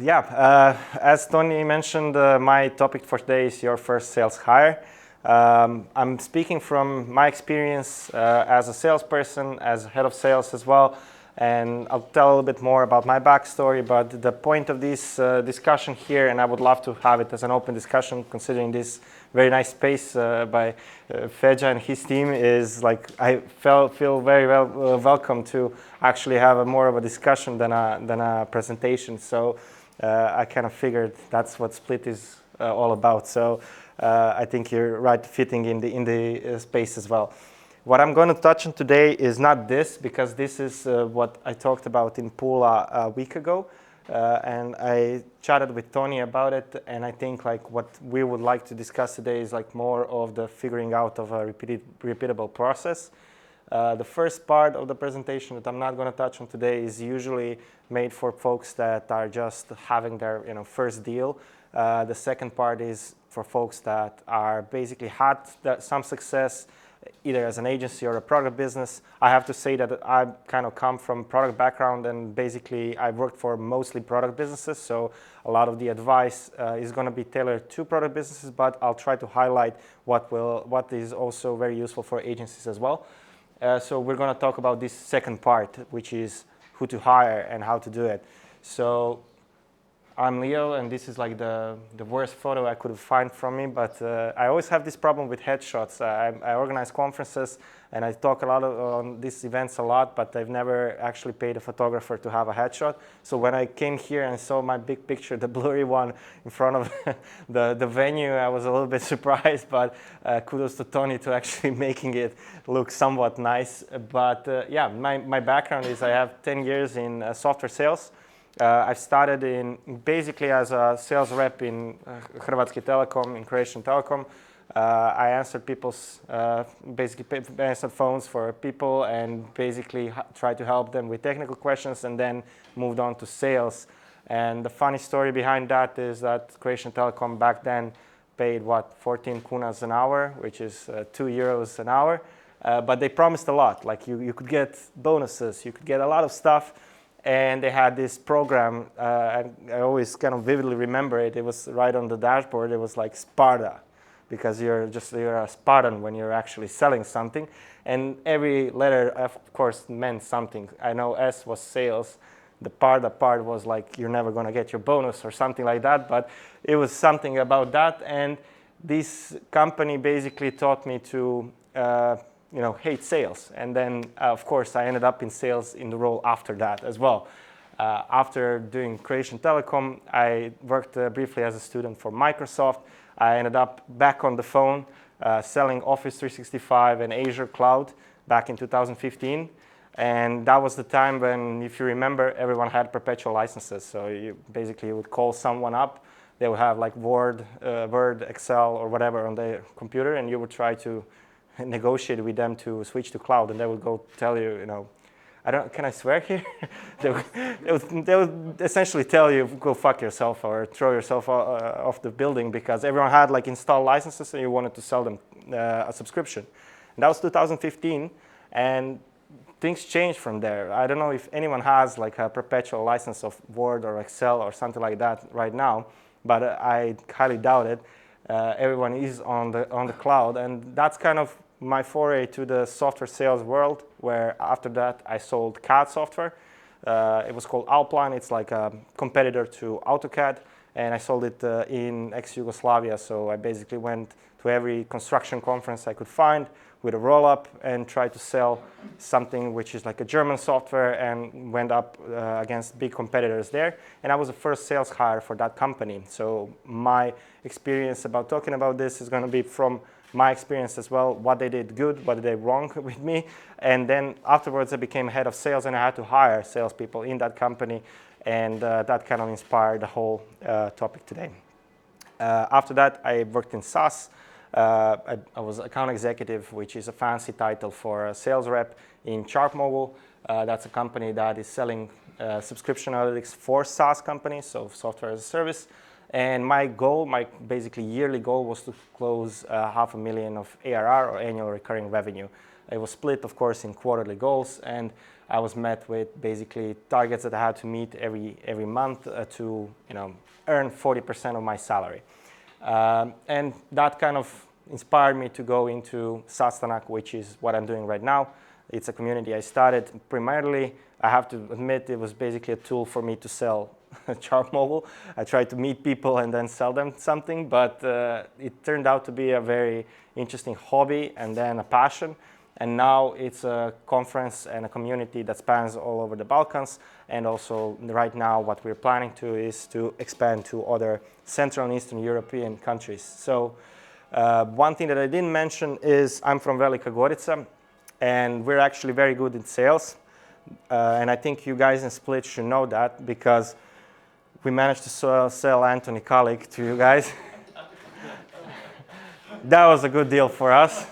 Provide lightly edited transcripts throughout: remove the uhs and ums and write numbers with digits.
As Tony mentioned, my topic for today is your first sales hire. I'm speaking from my experience as a salesperson, as head of sales as well, and I'll tell a little bit more about my backstory. But the point of this discussion here, and I would love to have it as an open discussion, considering this very nice space by Feja and his team, is like I feel very welcome to actually have more of a discussion than a presentation. So I kind of figured that's what Split is all about. So I think you're right fitting in the space as well. What I'm going to touch on today is not this, because this is what I talked about in Pula a week ago. And I chatted with Tony about it, and I think like what we would like to discuss today is like more of the figuring out of a repeatable process. The first part of the presentation that I'm not going to touch on today is usually made for folks that are just having their first deal. The second part is for folks that are basically had some success either as an agency or a product business. I have to say that I kind of come from product background, and basically I've worked for mostly product businesses, so a lot of the advice is going to be tailored to product businesses, but I'll try to highlight what is also very useful for agencies as well. So we're going to talk about this second part, which is who to hire and how to do it. So I'm Leo, and this is like the worst photo I could find from me, but I always have this problem with headshots. I organize conferences and I talk a lot on these events a lot, but I've never actually paid a photographer to have a headshot. So when I came here and saw my big picture, the blurry one in front of the venue, I was a little bit surprised, but kudos to Tony to actually making it look somewhat nice. But my background is I have 10 years in software sales. I started basically as a sales rep in Hrvatski Telekom, in Croatian Telekom. I answered answered phones for people and basically tried to help them with technical questions, and then moved on to sales. And the funny story behind that is that Croatian Telekom back then paid 14 kunas an hour, which is 2 euros an hour. But they promised a lot. Like you could get bonuses, you could get a lot of stuff. And they had this program, I always kind of vividly remember it. It was right on the dashboard. It was like Sparta, because you're a Spartan when you're actually selling something. And every letter, of course, meant something. I know S was sales. The part was like you're never going to get your bonus or something like that. But it was something about that. And this company basically taught me to hate sales. And then, of course, I ended up in sales in the role after that as well. After doing Croatian Telekom, I worked briefly as a student for Microsoft. I ended up back on the phone selling Office 365 and Azure Cloud back in 2015. And that was the time when, if you remember, everyone had perpetual licenses. So you would call someone up. They would have like Word, Excel, or whatever on their computer, and you would try to negotiate with them to switch to cloud, and they would go tell you, can I swear here? they would essentially tell you, go fuck yourself or throw yourself off the building, because everyone had like installed licenses and you wanted to sell them a subscription. And that was 2015, and things changed from there. I don't know if anyone has like a perpetual license of Word or Excel or something like that right now, but I highly doubt it. Everyone is on the cloud, and that's kind of my foray to the software sales world, where after that I sold CAD software. It was called Outbound. It's like a competitor to AutoCAD, and I sold it in ex-Yugoslavia. So I basically went to every construction conference I could find with a roll-up and tried to sell something which is like a German software, and went up against big competitors there. And I was the first sales hire for that company. So my experience about talking about this is going to be from my experience as well, what they did good, what they did wrong with me. And then afterwards I became head of sales, and I had to hire salespeople in that company, and that kind of inspired the whole topic today. After that, I worked in SaaS. I was account executive, which is a fancy title for a sales rep in ChartMogul. That's a company that is selling subscription analytics for SaaS companies, so software as a service. And my goal, my basically yearly goal, was to close $500,000 of ARR, or annual recurring revenue. It was split, of course, in quarterly goals, and I was met with basically targets that I had to meet every month to earn 40% of my salary. And that kind of inspired me to go into SaaStanak, which is what I'm doing right now. It's a community I started primarily. I have to admit, it was basically a tool for me to sell Chartmobile. I tried to meet people and then sell them something, but it turned out to be a very interesting hobby and then a passion. And now it's a conference and a community that spans all over the Balkans. And also right now what we're planning to is to expand to other Central and Eastern European countries. So one thing that I didn't mention is I'm from Velika Gorica, and we're actually very good in sales. And I think you guys in Split should know that, because we managed to sell Anthony Kalik to you guys. That was a good deal for us.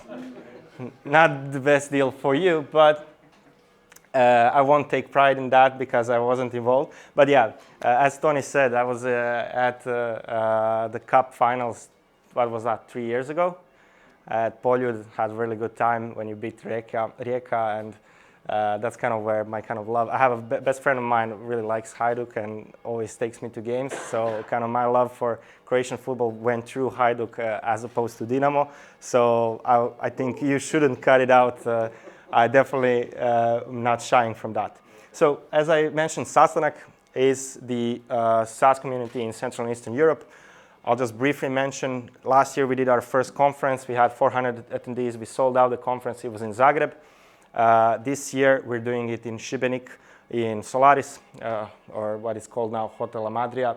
Not the best deal for you, but I won't take pride in that because I wasn't involved. But yeah, as Tony said, I was at the Cup finals, what was that, 3 years ago? At Poljud, had a really good time when you beat Rijeka, and that's kind of where my kind of love. I have a best friend of mine who really likes Hajduk and always takes me to games. So kind of my love for Croatian football went through Hajduk as opposed to Dinamo. So I think you shouldn't cut it out. I definitely am not shying from that. So as I mentioned, SaaStanak is the SaaS community in Central and Eastern Europe. I'll just briefly mention, last year we did our first conference. We had 400 attendees. We sold out the conference. It was in Zagreb. This year we're doing it in Šibenik, in Solaris, or what is called now Hotel Amadria.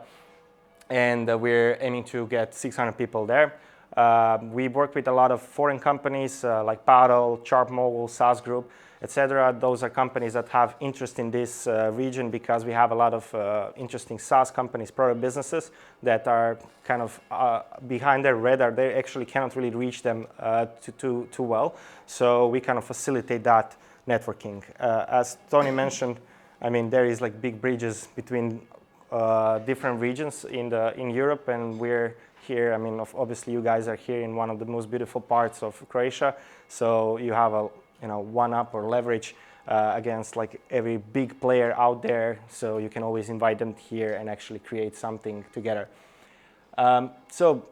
And we're aiming to get 600 people there. We work with a lot of foreign companies like Paddle, Chartmobile, SaaS Group, etc. Those are companies that have interest in this region, because we have a lot of interesting SaaS companies, product businesses that are kind of behind their radar. They actually cannot really reach them too well. So we kind of facilitate that networking. As Tony mentioned, I mean, there is like big bridges between different regions in Europe, and we're here. I mean, obviously you guys are here in one of the most beautiful parts of Croatia. So you have a one up or leverage against like every big player out there. So you can always invite them here and actually create something together. So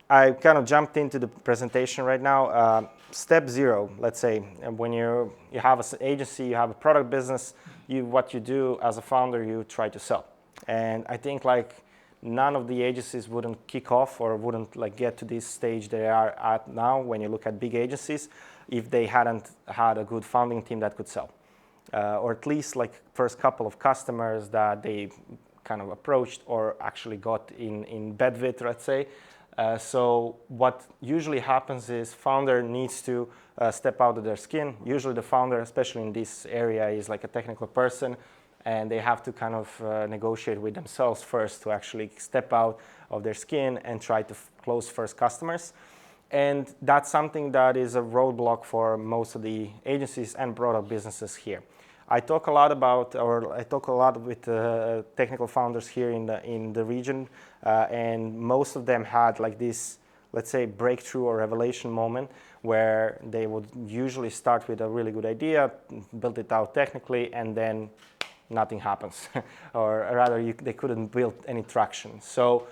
I kind of jumped into the presentation right now. Step 0, let's say, when you have an agency, you have a product business, what you do as a founder, you try to sell. And I think like none of the agencies wouldn't kick off or wouldn't like get to this stage they are at now when you look at big agencies if they hadn't had a good founding team that could sell. Or at least like first couple of customers that they kind of approached or actually got in bed with, let's say. So what usually happens is founder needs to step out of their skin. Usually the founder, especially in this area, is like a technical person, and they have to kind of negotiate with themselves first to actually step out of their skin and try to close first customers. And that's something that is a roadblock for most of the agencies and product businesses here. I talk a lot with technical founders here in the region, and most of them had like this, let's say, breakthrough or revelation moment where they would usually start with a really good idea, build it out technically, and then nothing happens, or rather they couldn't build any traction. So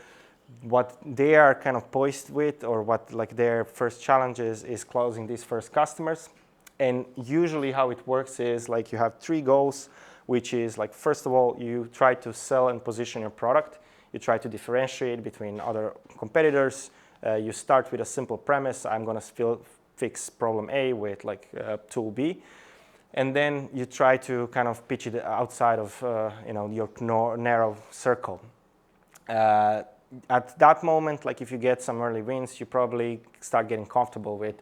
what they are kind of poised with, or what like their first challenge is closing these first customers. And usually how it works is like you have 3 goals, which is like, first of all, you try to sell and position your product. You try to differentiate between other competitors. You start with a simple premise. I'm going to fix problem A with like tool B. And then you try to kind of pitch it outside of your narrow circle. At that moment, like if you get some early wins, you probably start getting comfortable with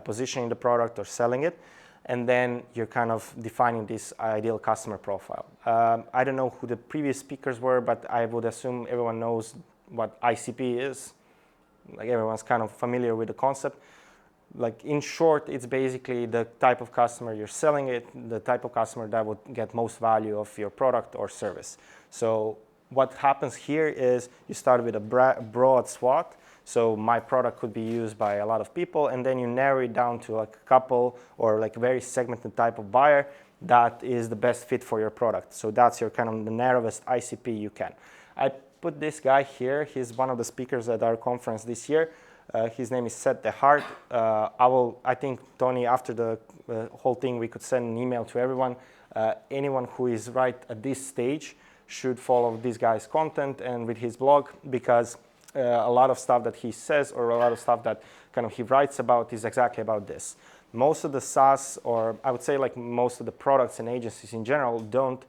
positioning the product or selling it. And then you're kind of defining this ideal customer profile. I don't know who the previous speakers were, but I would assume everyone knows what ICP is. Like everyone's kind of familiar with the concept. Like in short, it's basically the type of customer you're selling it, the type of customer that would get most value of your product or service. So what happens here is you start with a broad swath. So my product could be used by a lot of people, and then you narrow it down to like a couple or like a very segmented type of buyer that is the best fit for your product. So that's your kind of the narrowest ICP you can. I put this guy here. He's one of the speakers at our conference this year. His name is Seth DeHart. I think, Tony, after the whole thing, we could send an email to everyone. Anyone who is right at this stage should follow this guy's content and with his blog, because a lot of stuff that he says or a lot of stuff that kind of he writes about is exactly about this. Most of the SaaS, or I would say like most of the products and agencies in general, don't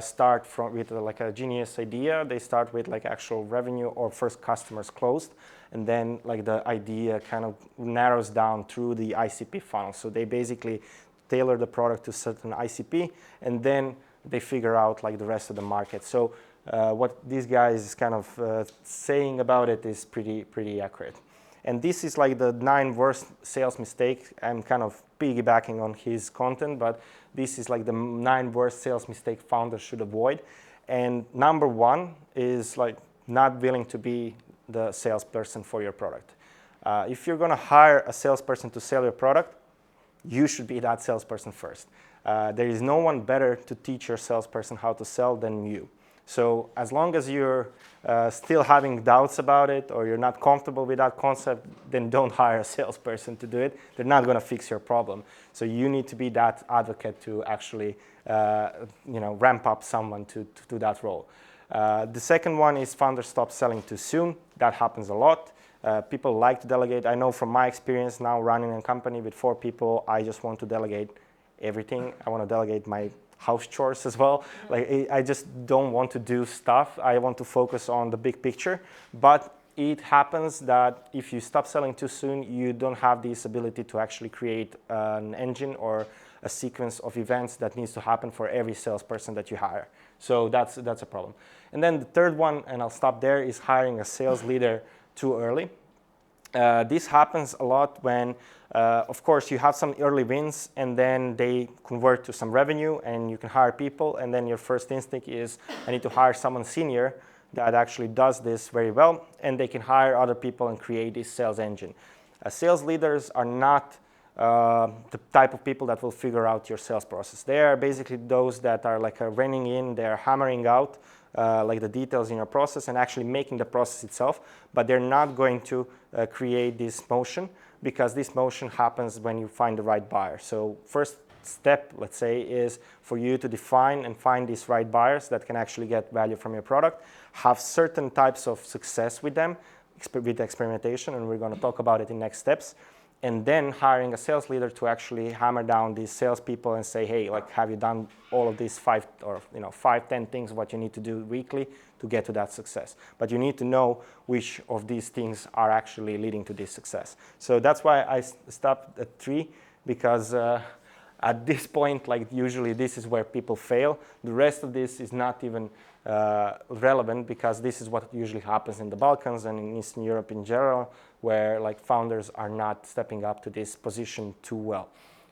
start with like a genius idea. They start with like actual revenue or first customers closed, and then like the idea kind of narrows down through the ICP funnel. So they basically tailor the product to certain ICP, and then they figure out like the rest of the market. So what these guys is kind of saying about it is pretty accurate. And this is like the 9 worst sales mistakes. I'm kind of piggybacking on his content, but this is like the 9 worst sales mistakes founders should avoid. And number 1 is like not willing to be the salesperson for your product. If you're going to hire a salesperson to sell your product, you should be that salesperson first. There is no one better to teach your salesperson how to sell than you. So as long as you're still having doubts about it, or you're not comfortable with that concept, then don't hire a salesperson to do it. They're not going to fix your problem. So you need to be that advocate to actually ramp up someone to do that role. The second one is founders stop selling too soon. That happens a lot. People like to delegate. I know from my experience now running a company with 4 people, I just want to delegate everything. I want to delegate my house chores as well. Like I just don't want to do stuff. I want to focus on the big picture. But it happens that if you stop selling too soon, you don't have this ability to actually create an engine or a sequence of events that needs to happen for every salesperson that you hire. So that's a problem. And then the third one, and I'll stop there, is hiring a sales leader too early. This happens a lot when, of course, you have some early wins and then they convert to some revenue and you can hire people, and then your first instinct is, I need to hire someone senior that actually does this very well, and they can hire other people and create this sales engine. Sales leaders are not the type of people that will figure out your sales process. They are basically those that are like reining in, they're hammering out like the details in your process and actually making the process itself, but they're not going to create this motion, because this motion happens when you find the right buyer. So first step, let's say, is for you to define and find these right buyers that can actually get value from your product, have certain types of success with them, with experimentation, and we're going to talk about it in next steps, and then hiring a sales leader to actually hammer down these salespeople and say, hey, like, have you done all of these 5 or 10 things what you need to do weekly to get to that success? But you need to know which of these things are actually leading to this success. So that's why I stopped at 3, because at this point, like usually this is where people fail. The rest of this is not even relevant, because this is what usually happens in the Balkans and in Eastern Europe in general, where like founders are not stepping up to this position too well.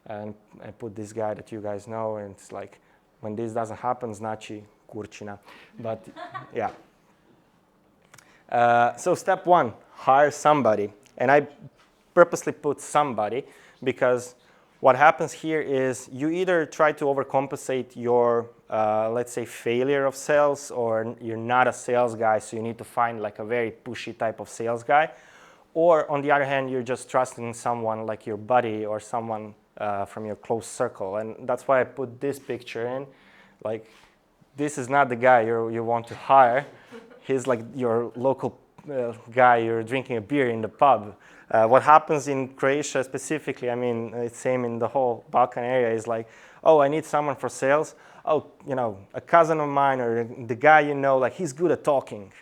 And I put this guy that you guys know, and it's like, when this doesn't happen, znači kurčina. But yeah. So step 1, hire somebody. And I purposely put somebody, because what happens here is you either try to overcompensate your, let's say, failure of sales, or you're not a sales guy, so you need to find like a very pushy type of sales guy. Or on the other hand, you're just trusting someone like your buddy or someone from your close circle. And that's why I put this picture in. Like, this is not the guy you want to hire. He's like your local guy you're drinking a beer in the pub. What happens in Croatia specifically, I mean, it's same in the whole Balkan area, is like, oh, I need someone for sales. Oh, a cousin of mine or the guy like, he's good at talking.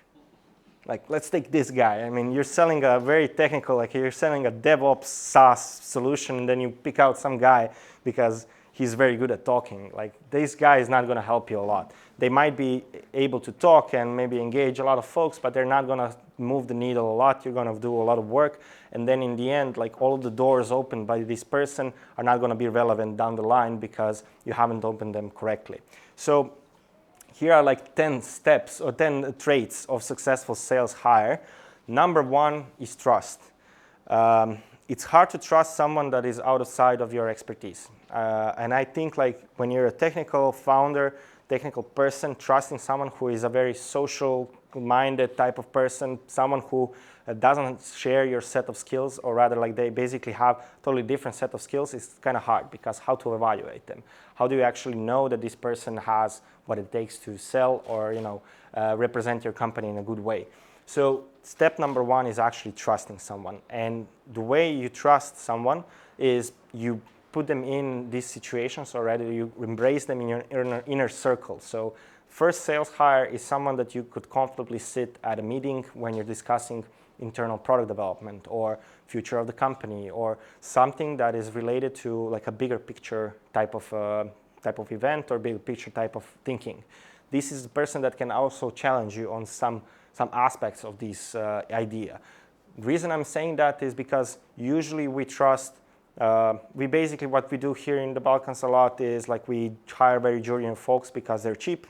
Like, let's take this guy. I mean, you're selling a very technical, like you're selling a DevOps SaaS solution, and then you pick out some guy because he's very good at talking. Like, this guy is not going to help you a lot. They might be able to talk and maybe engage a lot of folks, but they're not going to move the needle a lot. You're going to do a lot of work. And then in the end, like, all of the doors opened by this person are not going to be relevant down the line because you haven't opened them correctly. So here are like 10 steps or 10 traits of successful sales hire. Number one is trust. It's hard to trust someone that is outside of your expertise. And I think like when you're a technical founder, technical person, trusting someone who is a very social-minded type of person, someone who doesn't share your set of skills, or rather like they basically have totally different set of skills, is kind of hard, because how to evaluate them? How do you actually know that this person has what it takes to sell or represent your company in a good way? So step number one is actually trusting someone. And the way you trust someone is you put them in these situations already, you embrace them in your inner circle. So first sales hire is someone that you could comfortably sit at a meeting when you're discussing internal product development or future of the company or something that is related to like a bigger picture type of event or bigger picture type of thinking. This is the person that can also challenge you on some aspects of this idea. The reason I'm saying that is because usually we trust, we basically, what we do here in the Balkans a lot is like we hire very junior folks because they're cheap,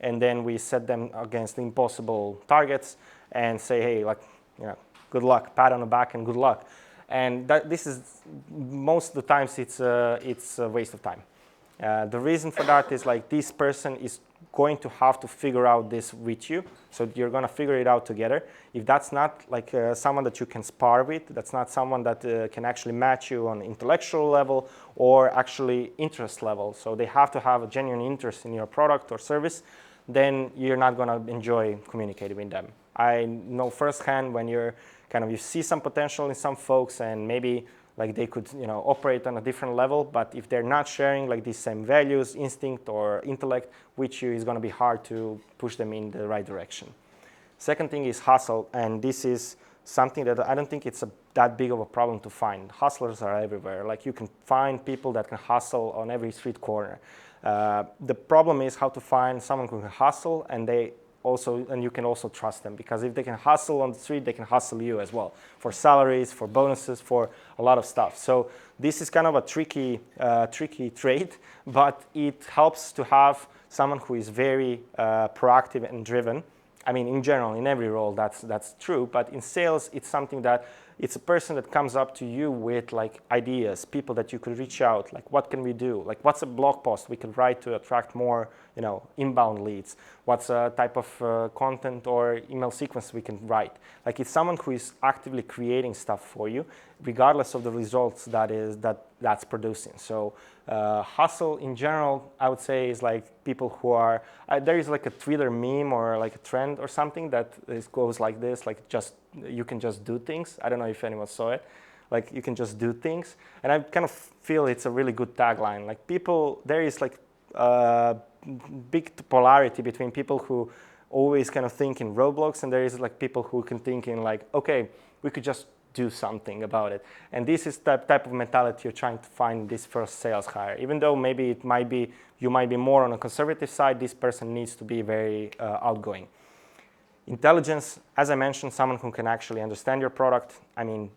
and then we set them against impossible targets and say, hey, like, good luck, pat on the back and good luck. And this is, most of the times it's a waste of time. The reason for that is like this person is going to have to figure out this with you, so you're going to figure it out together. If that's not like someone that you can spar with, that's not someone that can actually match you on intellectual level or actually interest level, so they have to have a genuine interest in your product or service, then you're not going to enjoy communicating with them. I know firsthand when you see some potential in some folks and maybe like they could operate on a different level, but if they're not sharing like these same values, instinct or intellect with you, it's going to be hard to push them in the right direction. Second thing is hustle, and this is something that I don't think it's that big of a problem to find. Hustlers are everywhere. Like you can find people that can hustle on every street corner. The problem is how to find someone who can hustle and you can also trust them, because if they can hustle on the street, they can hustle you as well for salaries, for bonuses, for a lot of stuff. So this is kind of a tricky trait, but it helps to have someone who is very proactive and driven. I mean, in general, in every role, that's true. But in sales, it's something that it's a person that comes up to you with like ideas, people that you could reach out, like what can we do? Like what's a blog post we could write to attract more, inbound leads? What's a type of content or email sequence we can write? Like it's someone who is actively creating stuff for you, regardless of the results that's producing. So hustle in general, I would say, is like people who are, there is like a Twitter meme or like a trend or something that goes like this, like you can just do things. I don't know if anyone saw it. Like you can just do things. And I kind of feel it's a really good tagline. Like there is like big polarity between people who always kind of think in roadblocks, and there is like people who can think in like, okay, we could just do something about it. And this is the type of mentality you're trying to find in this first sales hire. Even though maybe you might be more on a conservative side, this person needs to be very outgoing. Intelligence, as I mentioned, someone who can actually understand your product. I mean,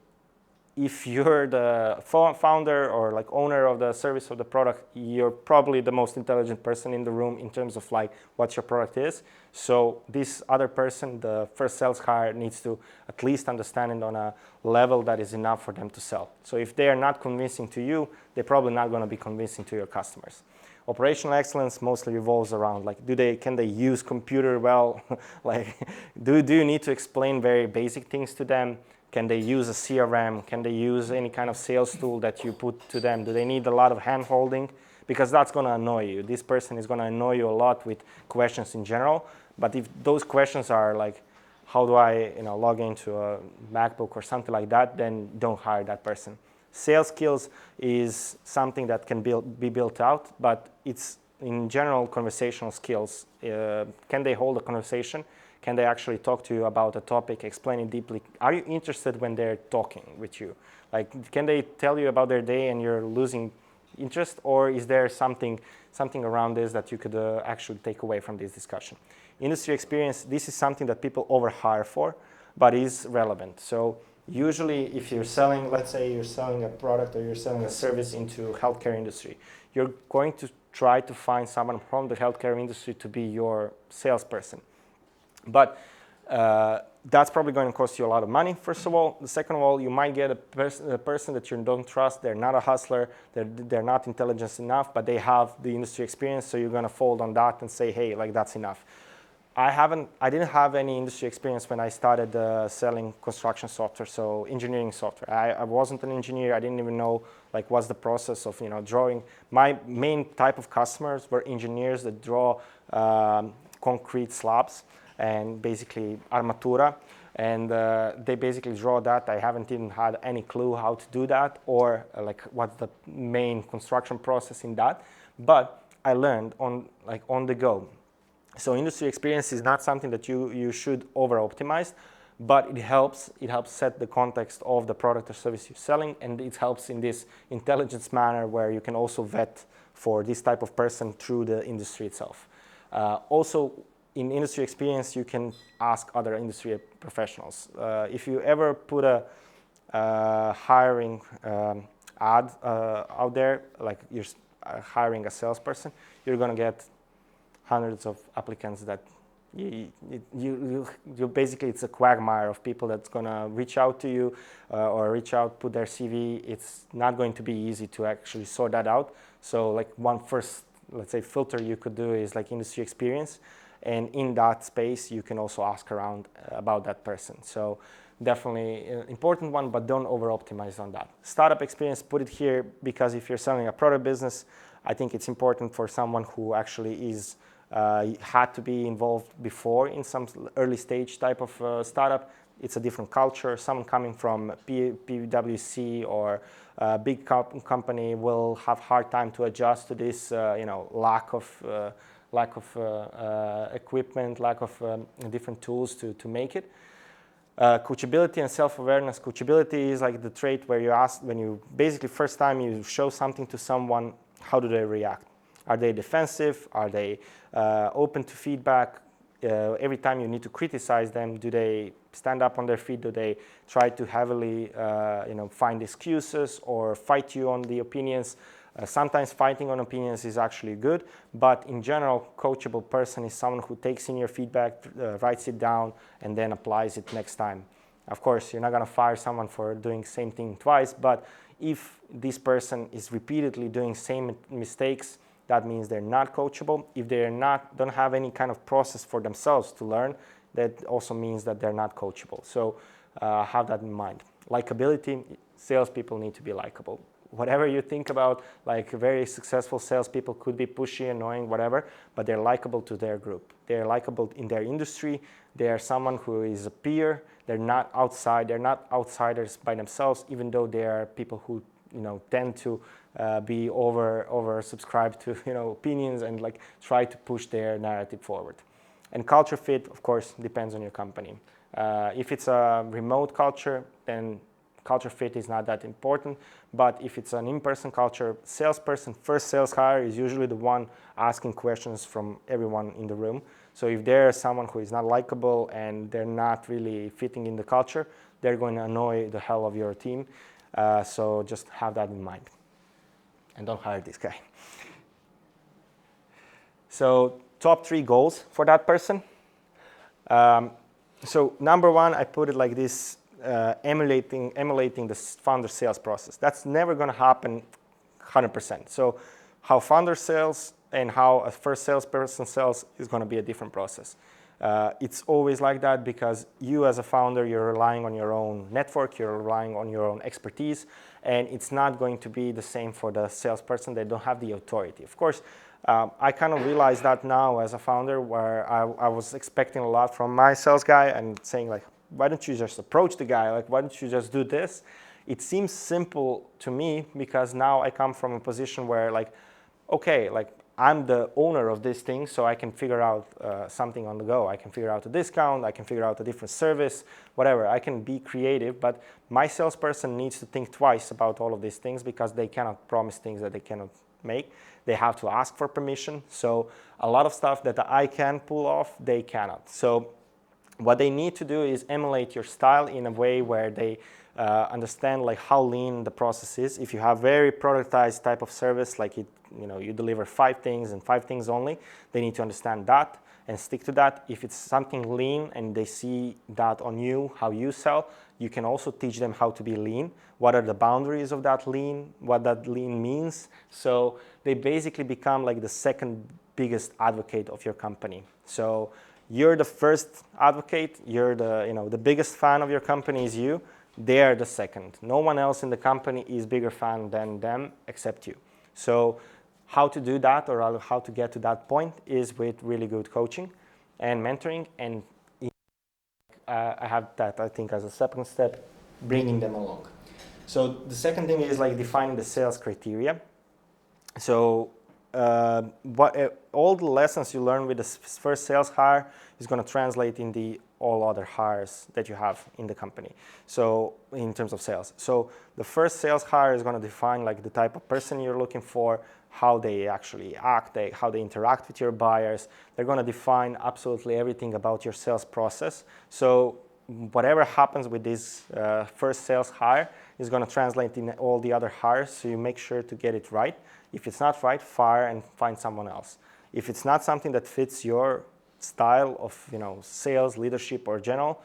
if you're the founder or like owner of the service or the product, you're probably the most intelligent person in the room in terms of like what your product is. So this other person, the first sales hire, needs to at least understand it on a level that is enough for them to sell. So if they are not convincing to you, they're probably not going to be convincing to your customers. Operational excellence mostly revolves around like, can they use computer well? Like, do you need to explain very basic things to them? Can they use a CRM? Can they use any kind of sales tool that you put to them? Do they need a lot of hand-holding? Because that's going to annoy you. This person is going to annoy you a lot with questions in general. But if those questions are like, how do I log into a MacBook or something like that, then don't hire that person. Sales skills is something that can be built out, but it's in general conversational skills. Can they hold a conversation? Can they actually talk to you about a topic, explain it deeply? Are you interested when they're talking with you? Like, can they tell you about their day and you're losing interest, or is there something around this that you could actually take away from this discussion? Industry experience, this is something that people overhire for, but is relevant. So Usually, if you're selling, let's say you're selling a product or you're selling a service into healthcare industry, you're going to try to find someone from the healthcare industry to be your salesperson. But that's probably going to cost you a lot of money, first of all. Second of all, you might get a person that you don't trust. They're not a hustler. They're not intelligent enough, but they have the industry experience. So you're going to fold on that and say, hey, like that's enough. I didn't have any industry experience when I started selling construction software, so engineering software. I wasn't an engineer. I didn't even know like what's the process of drawing. My main type of customers were engineers that draw concrete slabs and basically armatura, and they basically draw that. I haven't even had any clue how to do that or like what's the main construction process in that, but I learned on the go. So industry experience is not something that you should over-optimize, but it helps set the context of the product or service you're selling, and it helps in this intelligence manner where you can also vet for this type of person through the industry itself. Also, in industry experience, you can ask other industry professionals. If you ever put a hiring ad out there, like you're hiring a salesperson, you're going to get hundreds of applicants that you basically, it's a quagmire of people that's going to reach out to you or reach out, put their CV. It's not going to be easy to actually sort that out. So like one first, let's say, filter you could do is like industry experience. And in that space, you can also ask around about that person. So definitely an important one, but don't over-optimize on that. Startup experience, put it here because if you're selling a product business, I think it's important for someone who actually is had to be involved before in some early stage type of startup. It's a different culture. Someone coming from PwC or a big company will have hard time to adjust to this, lack of equipment, lack of different tools to make it. Coachability and self-awareness. Coachability is like the trait where you ask, when you basically first time you show something to someone, how do they react? Are they defensive? Are they open to feedback? Every time you need to criticize them, do they stand up on their feet? Do they try to heavily find excuses or fight you on the opinions? Sometimes fighting on opinions is actually good, but in general, coachable person is someone who takes in your feedback, writes it down, and then applies it next time. Of course, you're not going to fire someone for doing the same thing twice, but if this person is repeatedly doing same mistakes, that means they're not coachable. If they're don't have any kind of process for themselves to learn, that also means that they're not coachable. So have that in mind. Likability, salespeople need to be likable. Whatever you think about, like very successful salespeople could be pushy, annoying, whatever, but they're likable to their group. They're likable in their industry. They are someone who is a peer. They're not outside. They're not outsiders by themselves, even though they are people who tend to be over subscribed to opinions and like try to push their narrative forward. And culture fit, of course, depends on your company. If it's a remote culture, then culture fit is not that important. But if it's an in-person culture, salesperson, first sales hire is usually the one asking questions from everyone in the room. So if there's someone who is not likable and they're not really fitting in the culture, they're going to annoy the hell of your team. So just have that in mind. And don't hire this guy. So top 3 goals for that person. So number 1, I put it like this, emulating the founder sales process. That's never going to happen 100%. So how founder sells and how a first salesperson sells is going to be a different process. It's always like that because you as a founder, you're relying on your own network, you're relying on your own expertise, and it's not going to be the same for the salesperson. They don't have the authority. Of course, I kind of realize that now as a founder where I was expecting a lot from my sales guy and saying like, why don't you just approach the guy? Like, why don't you just do this? It seems simple to me because now I come from a position where like, okay, like I'm the owner of this thing, so I can figure out something on the go. I can figure out a discount, I can figure out a different service, whatever. I can be creative, but my salesperson needs to think twice about all of these things because they cannot promise things that they cannot make. They have to ask for permission. So a lot of stuff that I can pull off, they cannot. So What they need to do is emulate your style in a way where they understand like how lean the process is. If you have very productized type of service, like you deliver 5 things and 5 things only, they need to understand that and stick to that. If it's something lean and they see that on you, how you sell, you can also teach them how to be lean. What are the boundaries of that lean? What that lean means? So they basically become like the second biggest advocate of your company. So you're the first advocate. You're the biggest fan of your company is you. They are the second. No one else in the company is bigger fan than them except you. So how to do that or how to get to that point is with really good coaching and mentoring. And I have that, I think, as a second step, bringing them along. So the second thing is like defining the sales criteria. So all the lessons you learn with the first sales hire is going to translate in the all other hires that you have in the company. So in terms of sales. So the first sales hire is going to define like the type of person you're looking for, how they actually act, how they interact with your buyers. They're going to define absolutely everything about your sales process. So whatever happens with this first sales hire is going to translate in all the other hires. So you make sure to get it right. If it's not right, fire and find someone else. If it's not something that fits your style of sales, leadership, or general,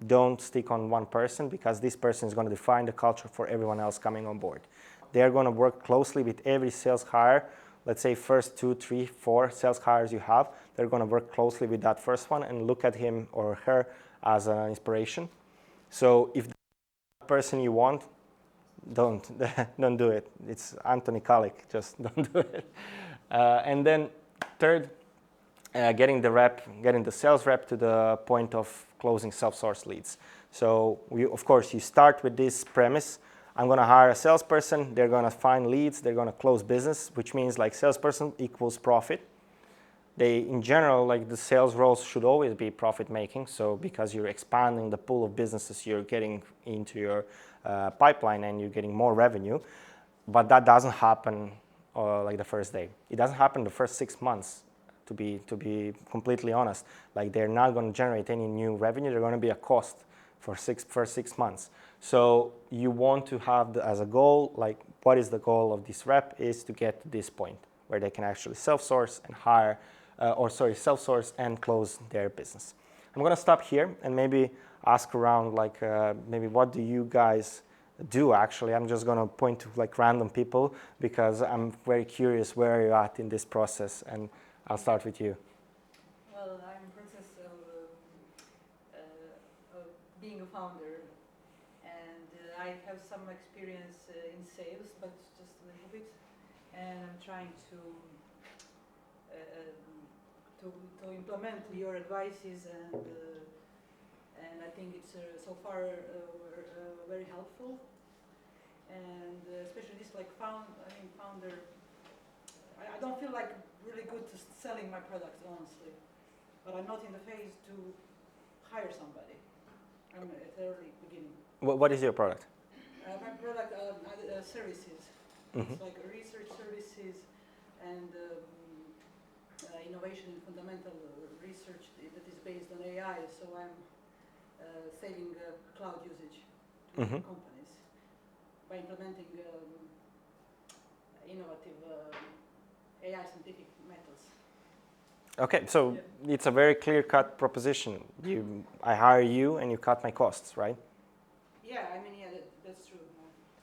don't stick on one person, because this person is going to define the culture for everyone else coming on board. They are going to work closely with every sales hire. Let's say first 2, 3, 4 sales hires you have, they're going to work closely with that first one and look at him or her as an inspiration. So if the person you want, don't do it. It's Anthony Kalik, just don't do it. And then third, getting the sales rep to the point of closing self-source leads. So of course you start with this premise. I'm going to hire a salesperson. They're going to find leads. They're going to close business, which means like salesperson equals profit. In general, like the sales roles should always be profit making. So because you're expanding the pool of businesses you're getting into your pipeline and you're getting more revenue, but that doesn't happen like the first day. It doesn't happen the first 6 months. To be completely honest, like they're not going to generate any new revenue. They're going to be a cost for first 6 months. So you want to have as a goal, like what is the goal of this rep is to get to this point where they can actually self-source and self-source and close their business. I'm going to stop here and maybe ask around like maybe what do you guys do actually. I'm just going to point to like random people because I'm very curious where you're at in this process, and I'll start with you. Well, I'm in process of being a founder, and I have some experience in sales, but just a little bit, and I'm trying to implement your advices, and I think it's so far very helpful, and especially this like founder. I don't feel like really good to selling my products, honestly, but I'm not in the phase to hire somebody. I'm at the early beginning. What is your product? My product services. Mm-hmm. It's like research services and innovation and fundamental research that is based on AI. So I'm saving cloud usage to Mm-hmm. companies by implementing innovative AI scientific methods. Okay, so it's a very clear-cut proposition. I hire you and you cut my costs, right? Yeah, that's true.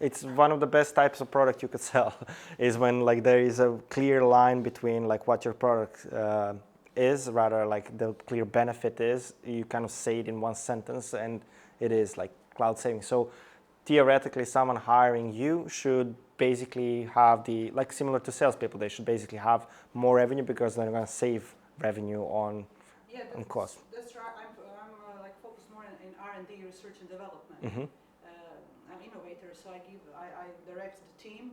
It's one of the best types of product you could sell, is when like there is a clear line between like what your product is, rather like the clear benefit is. You kind of say it in one sentence, and it is like cloud saving. So theoretically, someone hiring you should basically have like similar to salespeople, they should basically have more revenue because they're going to save revenue on cost. That's right. I'm like focused more in R&D, research and development. Mm-hmm. I'm innovator, so I direct the team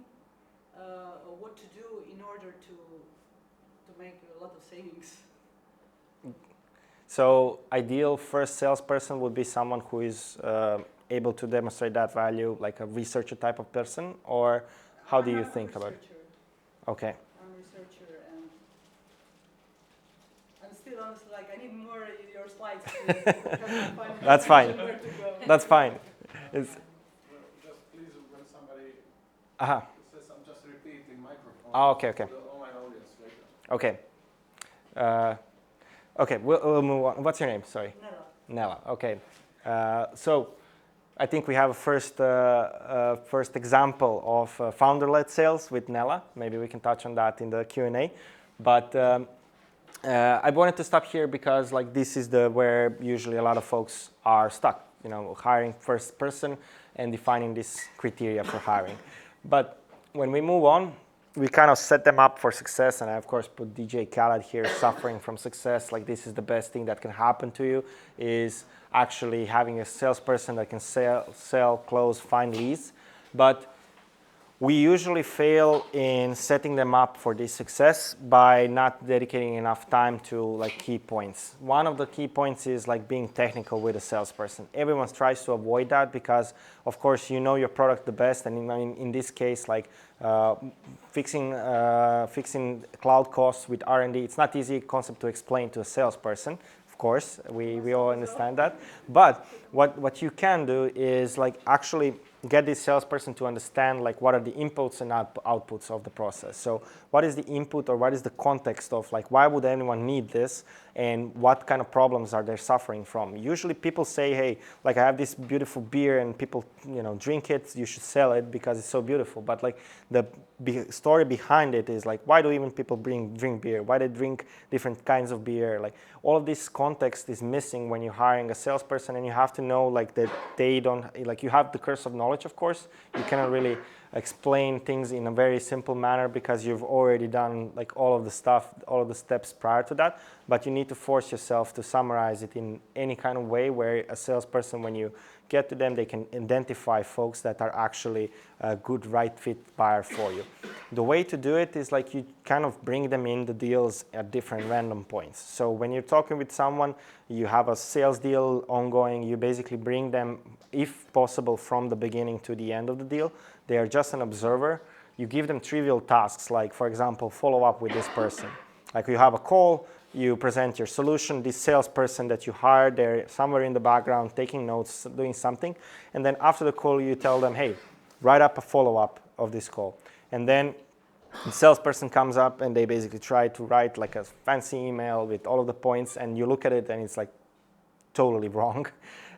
what to do in order to make a lot of savings. So ideal first salesperson would be someone who is able to demonstrate that value, like a researcher type of person, or how do you think about it? Okay. I'm a researcher, and still be honest, like I need more of your slides to have my final That's fine. where to go. That's fine. It's, Just please, when somebody uh-huh. says, I'm just repeating microphone. Oh, okay, okay. For the online audience later. Okay. Okay, we'll move on. What's your name? Sorry. Nella. Nella. Okay. So I think we have a first example of founder-led sales with Nella. Maybe we can touch on that in the Q&A. But I wanted to stop here because like this is where usually a lot of folks are stuck. You know, hiring first person and defining this criteria for hiring. But when we move on, we kind of set them up for success, and I of course put DJ Khaled here, suffering from success. Like this is the best thing that can happen to you, is actually having a salesperson that can sell, close, find leads. But we usually fail in setting them up for this success by not dedicating enough time to like key points. One of the key points is like being technical with a salesperson. Everyone tries to avoid that because of course you know your product the best, and in this case like fixing cloud costs with R&D, it's not easy concept to explain to a salesperson. Of course, we all understand that. But what you can do is like actually get this salesperson to understand like what are the inputs and outputs of the process. So what is the input, or what is the context of like why would anyone need this, and what kind of problems are they suffering from? Usually people say, hey, like I have this beautiful beer and people drink it, you should sell it because it's so beautiful. But like the story behind it is like, why do even people drink beer? Why they drink different kinds of beer? Like all of this context is missing when you're hiring a salesperson, and you have to know like that they don't, like you have the curse of knowledge, of course. You cannot really explain things in a very simple manner because you've already done like all of the stuff, all of the steps prior to that. But you need to force yourself to summarize it in any kind of way where a salesperson, when you get to them, they can identify folks that are actually a good right fit buyer for you. The way to do it is like you kind of bring them in the deals at different random points. So when you're talking with someone, you have a sales deal ongoing, you basically bring them, if possible, from the beginning to the end of the deal. They are just an observer. You give them trivial tasks, like, for example, follow up with this person. Like you have a call, you present your solution, this salesperson that you hired, they're somewhere in the background taking notes, doing something. And then after the call, you tell them, hey, write up a follow-up of this call. And then the salesperson comes up and they basically try to write like a fancy email with all of the points, and you look at it and it's like totally wrong.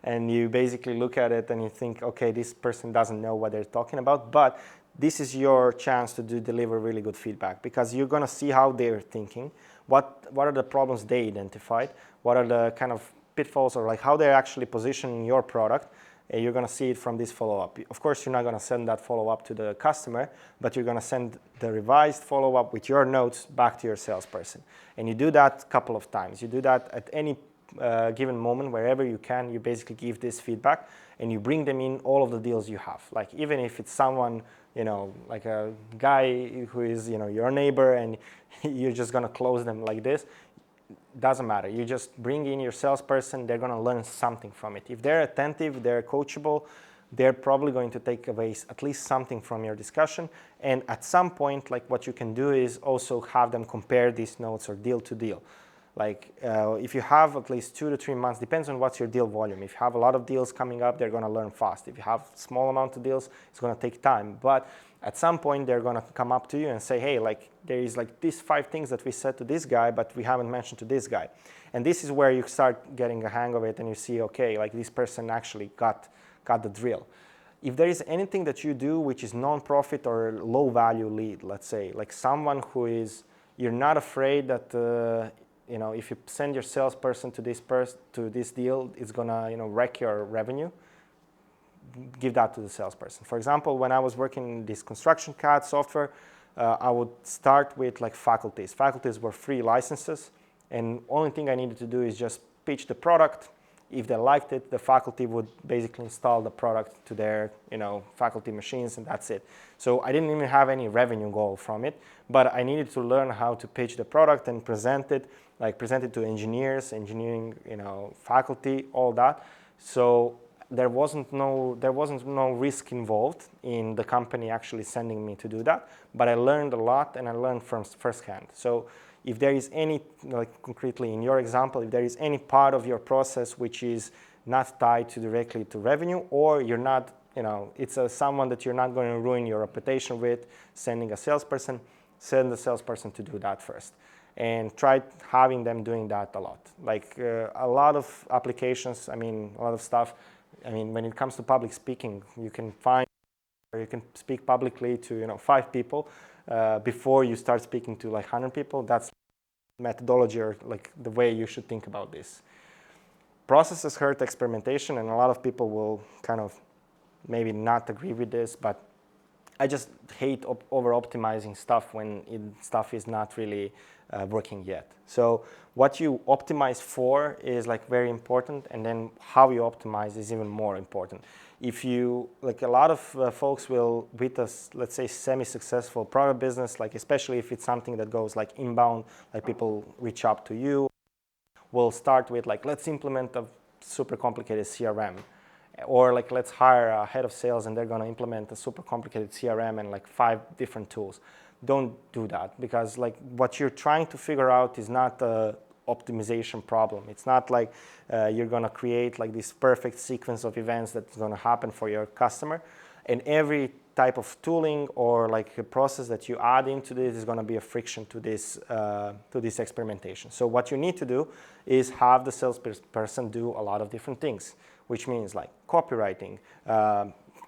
And you basically look at it and you think, okay, this person doesn't know what they're talking about. But this is your chance to deliver really good feedback, because you're going to see how they're thinking, what are the problems they identified, what are the kind of pitfalls, or like how they're actually positioning your product. And you're going to see it from this follow-up. Of course, you're not going to send that follow-up to the customer, but you're going to send the revised follow-up with your notes back to your salesperson. And you do that a couple of times. You do that at any given moment, wherever you can. You basically give this feedback, and you bring them in all of the deals you have. Like even if it's someone, like a guy who is, your neighbor, and you're just going to close them like this, doesn't matter. You just bring in your salesperson. They're going to learn something from it. If they're attentive, they're coachable, they're probably going to take away at least something from your discussion. And at some point, like what you can do is also have them compare these notes or deal to deal. Like if you have at least 2 to 3 months, depends on what's your deal volume. If you have a lot of deals coming up, they're going to learn fast. If you have small amount of deals, it's going to take time. But at some point, they're going to come up to you and say, hey, like there is like these 5 things that we said to this guy, but we haven't mentioned to this guy. And this is where you start getting a hang of it, and you see, okay, like this person actually got the drill. If there is anything that you do which is non-profit or low-value lead, let's say, like someone who is, you're not afraid that if you send your salesperson to this deal, it's gonna wreck your revenue, give that to the salesperson. For example, when I was working in this construction CAD software, I would start with like faculties. Faculties were free licenses, and only thing I needed to do is just pitch the product. If they liked it, the faculty would basically install the product to their faculty machines, and that's it. So I didn't even have any revenue goal from it, but I needed to learn how to pitch the product and present it to engineers, engineering, faculty, all that. So there wasn't no risk involved in the company actually sending me to do that, but I learned a lot, and I learned from firsthand. So if there is any, like concretely in your example, if there is any part of your process which is not tied directly to revenue, or you're not, it's someone that you're not going to ruin your reputation with, sending a salesperson, send the salesperson to do that first. And try having them doing that a lot. Like a lot of applications, a lot of stuff, when it comes to public speaking, you can speak publicly to 5 people before you start speaking to like 100 people. That's methodology, or like the way you should think about this. Processes hurt experimentation, and a lot of people will kind of maybe not agree with this, but I just hate over-optimizing stuff when stuff is not really working yet. So what you optimize for is like very important, and then how you optimize is even more important. If you, like a lot of folks will, with a, let's say, semi-successful product business, like especially if it's something that goes like inbound, like people reach out to you, we'll start with like, let's implement a super complicated CRM. Or like, let's hire a head of sales and they're going to implement a super complicated CRM and like 5 different tools. Don't do that, because like what you're trying to figure out is not a optimization problem. It's not like you're going to create like this perfect sequence of events that's going to happen for your customer. And every type of tooling or like a process that you add into this is going to be a friction to this experimentation. So what you need to do is have the salesperson do a lot of different things, which means like copywriting,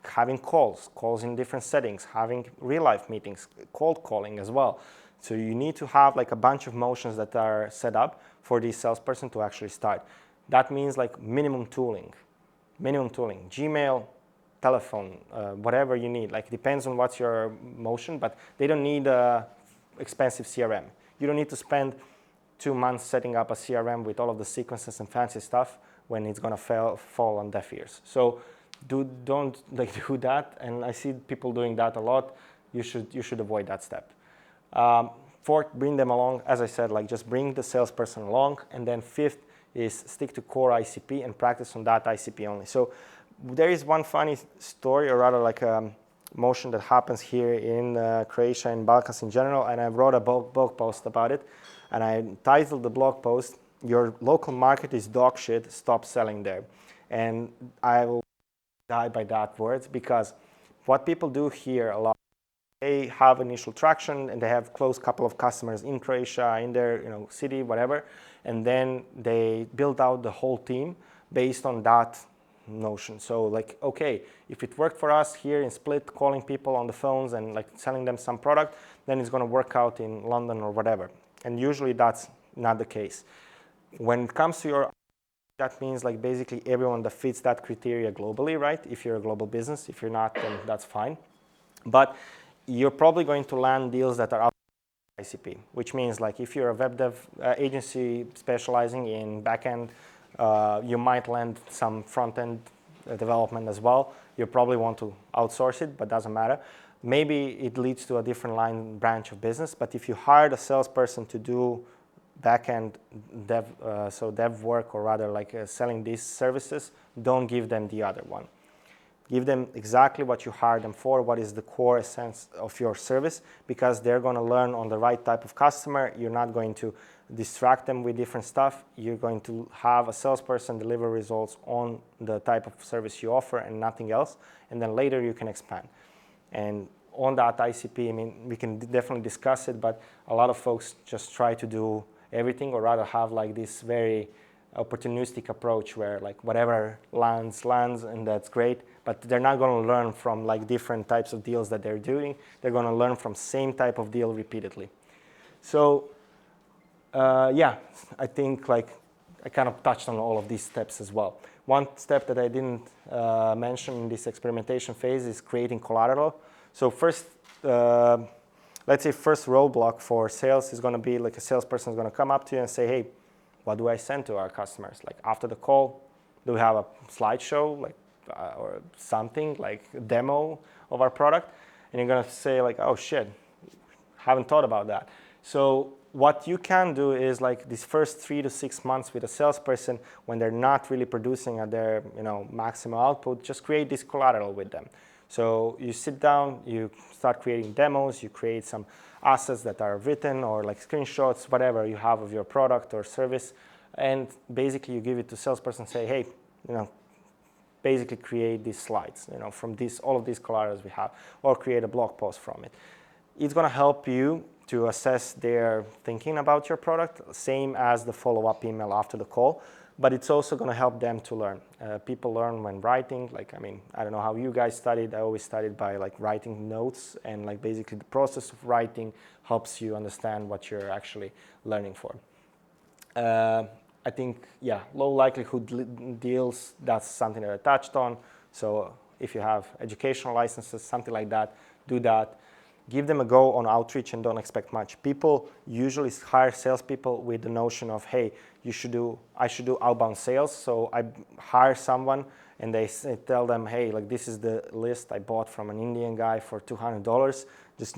having calls in different settings, having real-life meetings, cold calling as well. So you need to have like a bunch of motions that are set up for this salesperson to actually start. That means like minimum tooling, Gmail, telephone, whatever you need. Like depends on what's your motion, but they don't need expensive CRM. You don't need to spend 2 months setting up a CRM with all of the sequences and fancy stuff when it's going to fall on deaf ears. So don't like do that, and I see people doing that a lot. You should avoid that step. 4th, bring them along. As I said, like just bring the salesperson along, and then 5th is stick to core ICP and practice on that ICP only. So there is one funny story, or rather like a motion that happens here in Croatia and Balkans in general, and I wrote a blog post about it, and I titled the blog post, "Your local market is dog shit, stop selling there." And I will die by that words, because what people do here a lot, they have initial traction and they have close couple of customers in Croatia, in their city, whatever, and then they build out the whole team based on that notion. So like, okay, if it worked for us here in Split, calling people on the phones and like selling them some product, then it's going to work out in London or whatever. And usually that's not the case. When it comes to your, that means like basically everyone that fits that criteria globally, right? If you're a global business, if you're not, then that's fine. But you're probably going to land deals that are out of ICP, which means like if you're a web dev agency specializing in backend, you might land some front-end development as well. You probably want to outsource it, but doesn't matter. Maybe it leads to a different branch of business, but if you hired a salesperson to do backend dev work, or rather like selling these services, don't give them the other one. Give them exactly what you hired them for, what is the core essence of your service, because they're going to learn on the right type of customer. You're not going to distract them with different stuff. You're going to have a salesperson deliver results on the type of service you offer and nothing else, and then later you can expand. And on that ICP, we can definitely discuss it, but a lot of folks just try to do everything, or rather have like this very opportunistic approach where like whatever lands, and that's great, but they're not going to learn from like different types of deals that they're doing. They're going to learn from same type of deal repeatedly. So yeah, I think like I kind of touched on all of these steps as well. One step that I didn't mention in this experimentation phase is creating collateral. So first, let's say first roadblock for sales is going to be like a salesperson is going to come up to you and say, hey, what do I send to our customers? Like after the call, do we have a slideshow like or something like a demo of our product? And you're going to say like, oh shit, haven't thought about that. So what you can do is like these first 3 to 6 months with a salesperson, when they're not really producing at their maximum output, just create this collateral with them. So you sit down, you start creating demos, you create some assets that are written or like screenshots, whatever you have of your product or service, and basically you give it to salesperson, say, hey, basically create these slides, from all of these collaterals we have, or create a blog post from it. It's going to help you to assess their thinking about your product, same as the follow-up email after the call, but it's also going to help them to learn. People learn when writing. I don't know how you guys studied. I always studied by writing notes, and basically the process of writing helps you understand what you're actually learning for. I think, low likelihood deals, that's something that I touched on. So if you have educational licenses, something like that, do that. Give them a go on outreach and don't expect much. People usually hire salespeople with the notion of, hey, I should do outbound sales. So I hire someone and they tell them, hey, this is the list I bought from an Indian guy for $200. Just,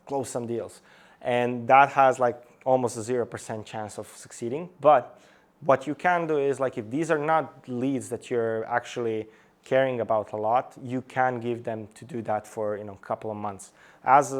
close some deals. And that has almost a 0% chance of succeeding. But what you can do is if these are not leads that you're actually caring about a lot, you can give them to do that for a couple of months as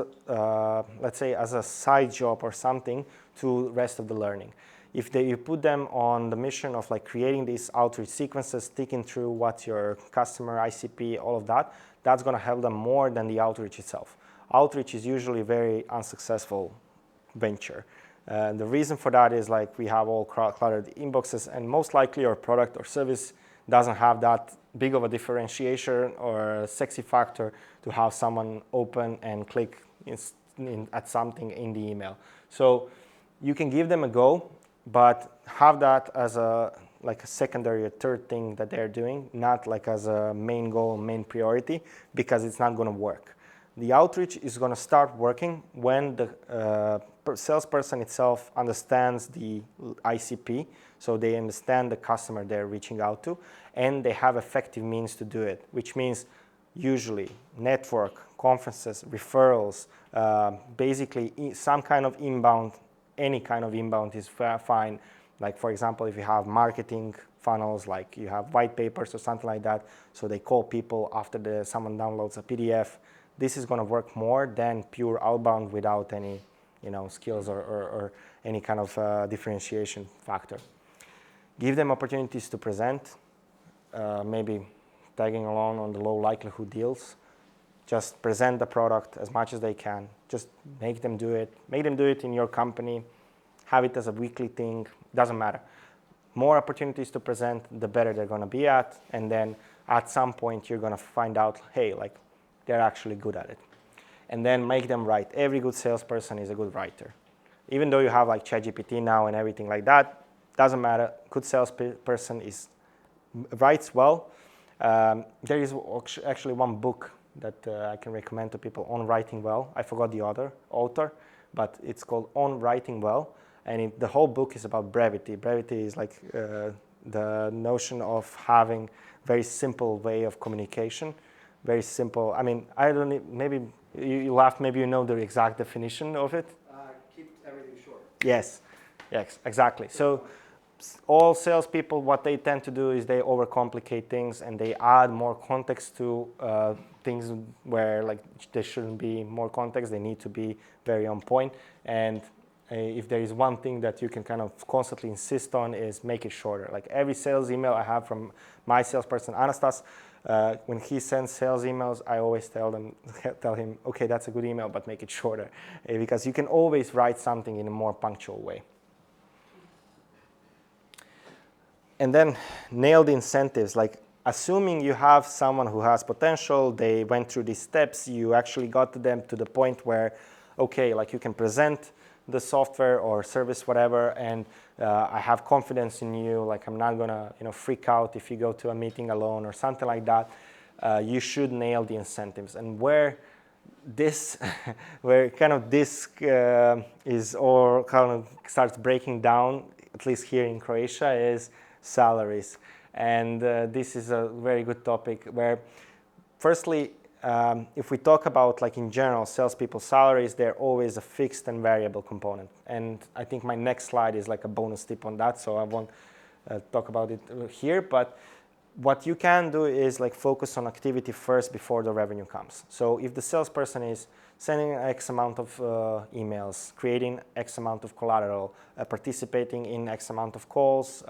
let's say as a side job or something to the rest of the learning. If you put them on the mission of creating these outreach sequences, thinking through what your customer, ICP, all of that, that's going to help them more than the outreach itself. Outreach is usually a very unsuccessful venture. The reason for that is we have all cluttered inboxes, and most likely your product or service doesn't have that big of a differentiation or a sexy factor to have someone open and click at something in the email. So you can give them a go, but have that as a secondary or third thing that they're doing, not as a main goal, main priority, because it's not going to work. The outreach is going to start working when the salesperson itself understands the ICP, so they understand the customer they're reaching out to, and they have effective means to do it, which means usually network, conferences, referrals, basically some kind of inbound, any kind of inbound is fine. For example, if you have marketing funnels, you have white papers or something like that, so they call people after someone downloads a PDF. This is going to work more than pure outbound without any skills or any kind of differentiation factor. Give them opportunities to present, maybe tagging along on the low likelihood deals. Just present the product as much as they can. Just make them do it. Make them do it in your company. Have it as a weekly thing. Doesn't matter. More opportunities to present, the better they're going to be at. And then at some point, you're going to find out, hey, they're actually good at it. And then make them write. Every good salesperson is a good writer. Even though you have ChatGPT now and everything like that, doesn't matter. Good salesperson writes well. There is actually one book that I can recommend to people on writing well. I forgot the author, but it's called On Writing Well. And the whole book is about brevity. Brevity is the notion of having very simple way of communication. Very simple. I mean, I don't need, maybe you laugh, maybe you know the exact definition of it. Keep everything short. Yes, exactly. So all salespeople, what they tend to do is they overcomplicate things and they add more context to things where there shouldn't be more context. They need to be very on point. And if there is one thing that you can kind of constantly insist on is make it shorter. Every sales email I have from my salesperson, Anastas, when he sends sales emails, I always tell him, okay, that's a good email, but make it shorter. Because you can always write something in a more punctual way. And then nail the incentives. Assuming you have someone who has potential, they went through these steps, you actually got them to the point where, okay, you can present the software or service, whatever, and I have confidence in you. I'm not gonna, freak out if you go to a meeting alone or something like that. You should nail the incentives. And where kind of this is or kind of starts breaking down, at least here in Croatia, is salaries. And this is a very good topic where, firstly, if we talk about in general salespeople salaries, they're always a fixed and variable component. And I think my next slide is a bonus tip on that, so I won't talk about it here. But what you can do is like focus on activity first before the revenue comes. So if the salesperson is sending X amount of emails, creating X amount of collateral, participating in X amount of calls,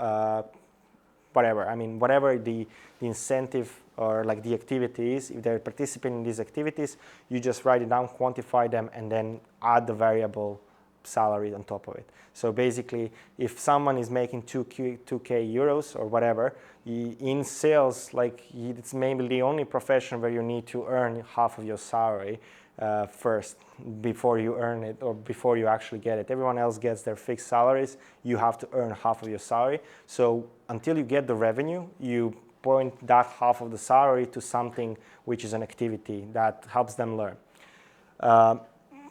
whatever. I mean, whatever the incentive or like the activity is, if they're participating in these activities, you just write it down, quantify them, and then add the variable salary on top of it. So basically, if someone is making 2K euros or whatever, in sales, like it's maybe the only profession where you need to earn half of your salary first before you earn it or before you actually get it. Everyone else gets their fixed salaries. You have to earn half of your salary. So until you get the revenue, you point that half of the salary to something which is an activity that helps them learn.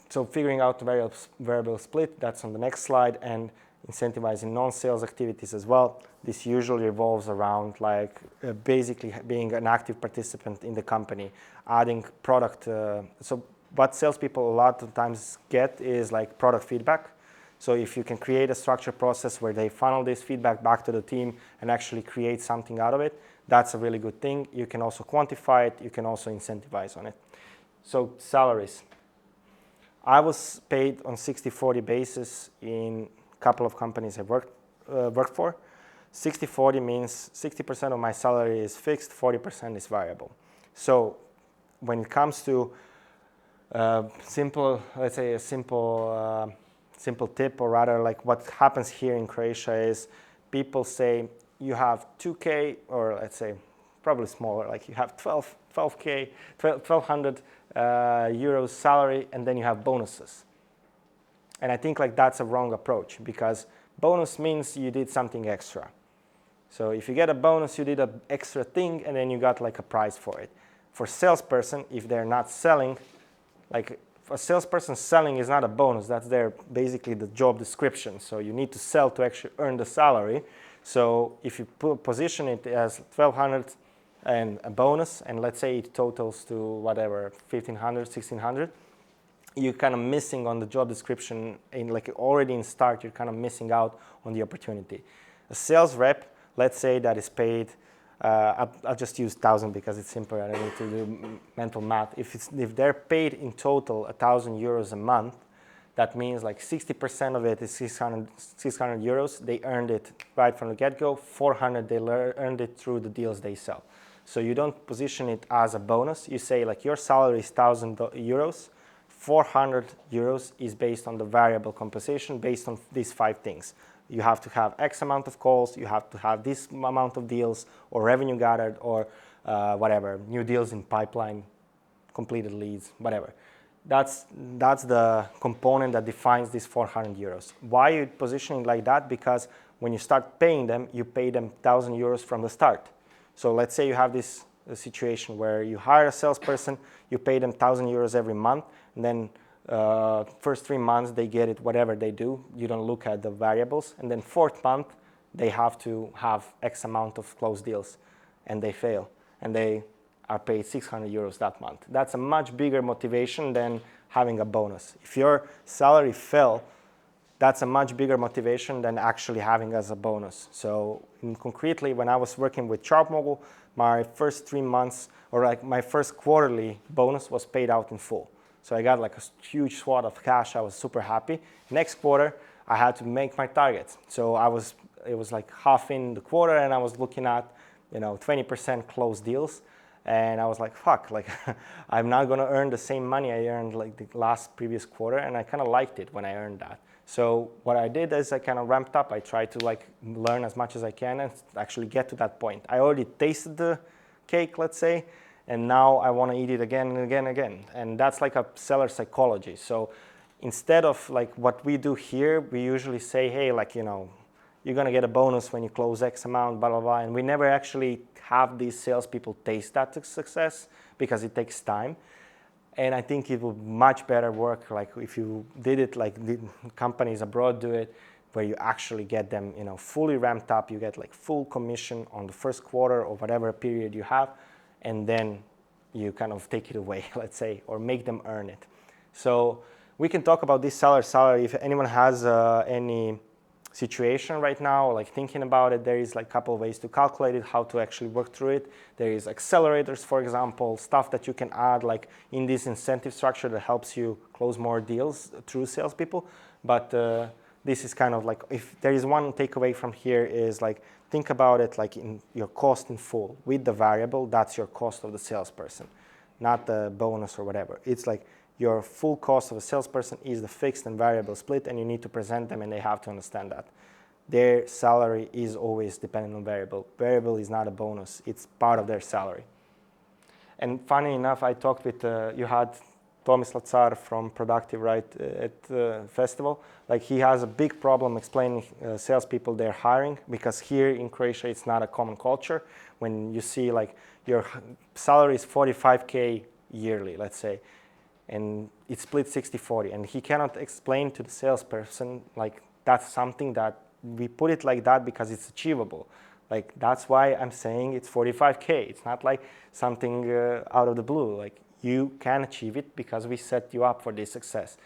So figuring out the variable split, that's on the next slide, and incentivizing non-sales activities as well. This usually revolves around like basically being an active participant in the company, adding product. So what salespeople a lot of times get is like product feedback. So if you can create a structured process where they funnel this feedback back to the team and actually create something out of it, that's a really good thing. You can also quantify it. You can also incentivize on it. So salaries. I was paid on 60-40 basis in a couple of companies I worked for. 60-40 means 60% of my salary is fixed, 40% is variable. So when it comes to simple, let's say a simple tip, or rather like what happens here in Croatia is people say you have 2K, or let's say probably smaller, like you have 1,200 euros salary, and then you have bonuses. And I think like that's a wrong approach, because bonus means you did something extra. So if you get a bonus, you did an extra thing, and then you got like a prize for it. For salesperson, if they're not selling, like a salesperson selling is not a bonus. That's their basically the job description. So you need to sell to actually earn the salary. So if you position it as 1,200 and a bonus, and let's say it totals to whatever, 1,500, 1,600, you're kind of missing on the job description. In like already in start, you're kind of missing out on the opportunity. A sales rep, let's say that is paid, I'll just use 1,000 because it's simple. I don't need to do mental math. If they're paid in total 1,000 euros a month, that means like 60% of it is 600 euros. They earned it right from the get-go. 400 they earned it through the deals they sell. So you don't position it as a bonus. You say like your salary is 1,000 euros. 400 euros is based on the variable compensation based on these 5 things. You have to have X amount of calls, you have to have this amount of deals, or revenue gathered, or whatever, new deals in pipeline, completed leads, whatever. That's the component that defines this 400 euros. Why are you positioning like that? Because when you start paying them, you pay them 1,000 euros from the start. So let's say you have this situation where you hire a salesperson, you pay them 1,000 euros every month, and then first 3 months they get it whatever they do. You don't look at the variables. And then 4th month, they have to have X amount of closed deals, and they fail. And they are paid 600 euros that month. That's a much bigger motivation than having a bonus. If your salary fell, that's a much bigger motivation than actually having as a bonus. So concretely, when I was working with ChartMogul, my first 3 months, or like my first quarterly bonus was paid out in full. So I got like a huge swath of cash. I was super happy. Next quarter, I had to make my targets. So it was like half in the quarter, and I was looking at 20% closed deals. And I was like, fuck, like I'm not going to earn the same money I earned like the previous quarter. And I kind of liked it when I earned that. So what I did is I kind of ramped up. I tried to like learn as much as I can and actually get to that point. I already tasted the cake, let's say, and now I want to eat it again and again and again. And that's like a seller psychology. So instead of like what we do here, we usually say, hey, like, you're going to get a bonus when you close X amount, blah, blah, blah. And we never actually have these salespeople taste that success because it takes time. And I think it would much better work like if you did it like the companies abroad do it, where you actually get them fully ramped up. You get like full commission on the first quarter or whatever period you have, and then you kind of take it away, let's say, or make them earn it. So we can talk about this salary. If anyone has any situation right now, like thinking about it, there is like a couple of ways to calculate it, how to actually work through it. There is accelerators, for example, stuff that you can add like in this incentive structure that helps you close more deals through salespeople. But this is kind of like, if there is one takeaway from here is like, think about it like in your cost in full. With the variable, that's your cost of the salesperson, not the bonus or whatever. It's like your full cost of a salesperson is the fixed and variable split, and you need to present them, and they have to understand that. Their salary is always dependent on variable. Variable is not a bonus. It's part of their salary. And funny enough, I talked with, you had Tomislav Car from Productive, right, at the festival. Like he has a big problem explaining salespeople they're hiring, because here in Croatia, it's not a common culture. When you see like your salary is 45K yearly, let's say, and it's split 60-40, and he cannot explain to the salesperson like that's something that we put it like that because it's achievable. Like that's why I'm saying it's 45K. It's not like something out of the blue. Like you can achieve it because we set you up for this success.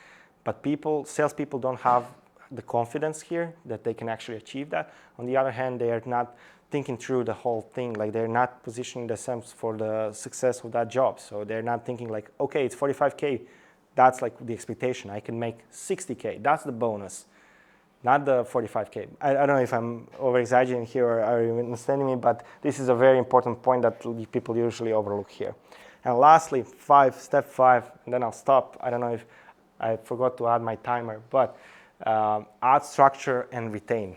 But salespeople don't have the confidence here that they can actually achieve that. On the other hand, they are not thinking through the whole thing. Like they're not positioning themselves for the success of that job. So they're not thinking like, okay, it's 45K. That's like the expectation. I can make 60K. That's the bonus, not the 45K. I don't know if I'm over-exaggerating here or are you understanding me, but this is a very important point that people usually overlook here. And lastly, step five, and then I'll stop. I don't know if I forgot to add my timer, but add structure and retain.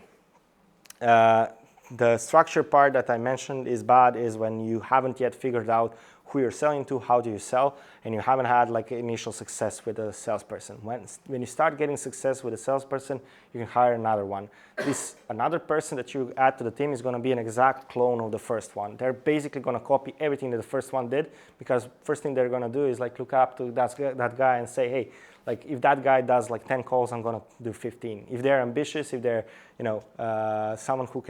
The structure part that I mentioned is bad is when you haven't yet figured out who you're selling to, how do you sell, and you haven't had like initial success with a salesperson. When you start getting success with a salesperson, you can hire another one. This another person that you add to the team is going to be an exact clone of the first one. They're basically going to copy everything that the first one did, because first thing they're going to do is like look up to that guy and say, hey, like if that guy does like 10 calls, I'm going to do 15. If they're ambitious, if they're someone who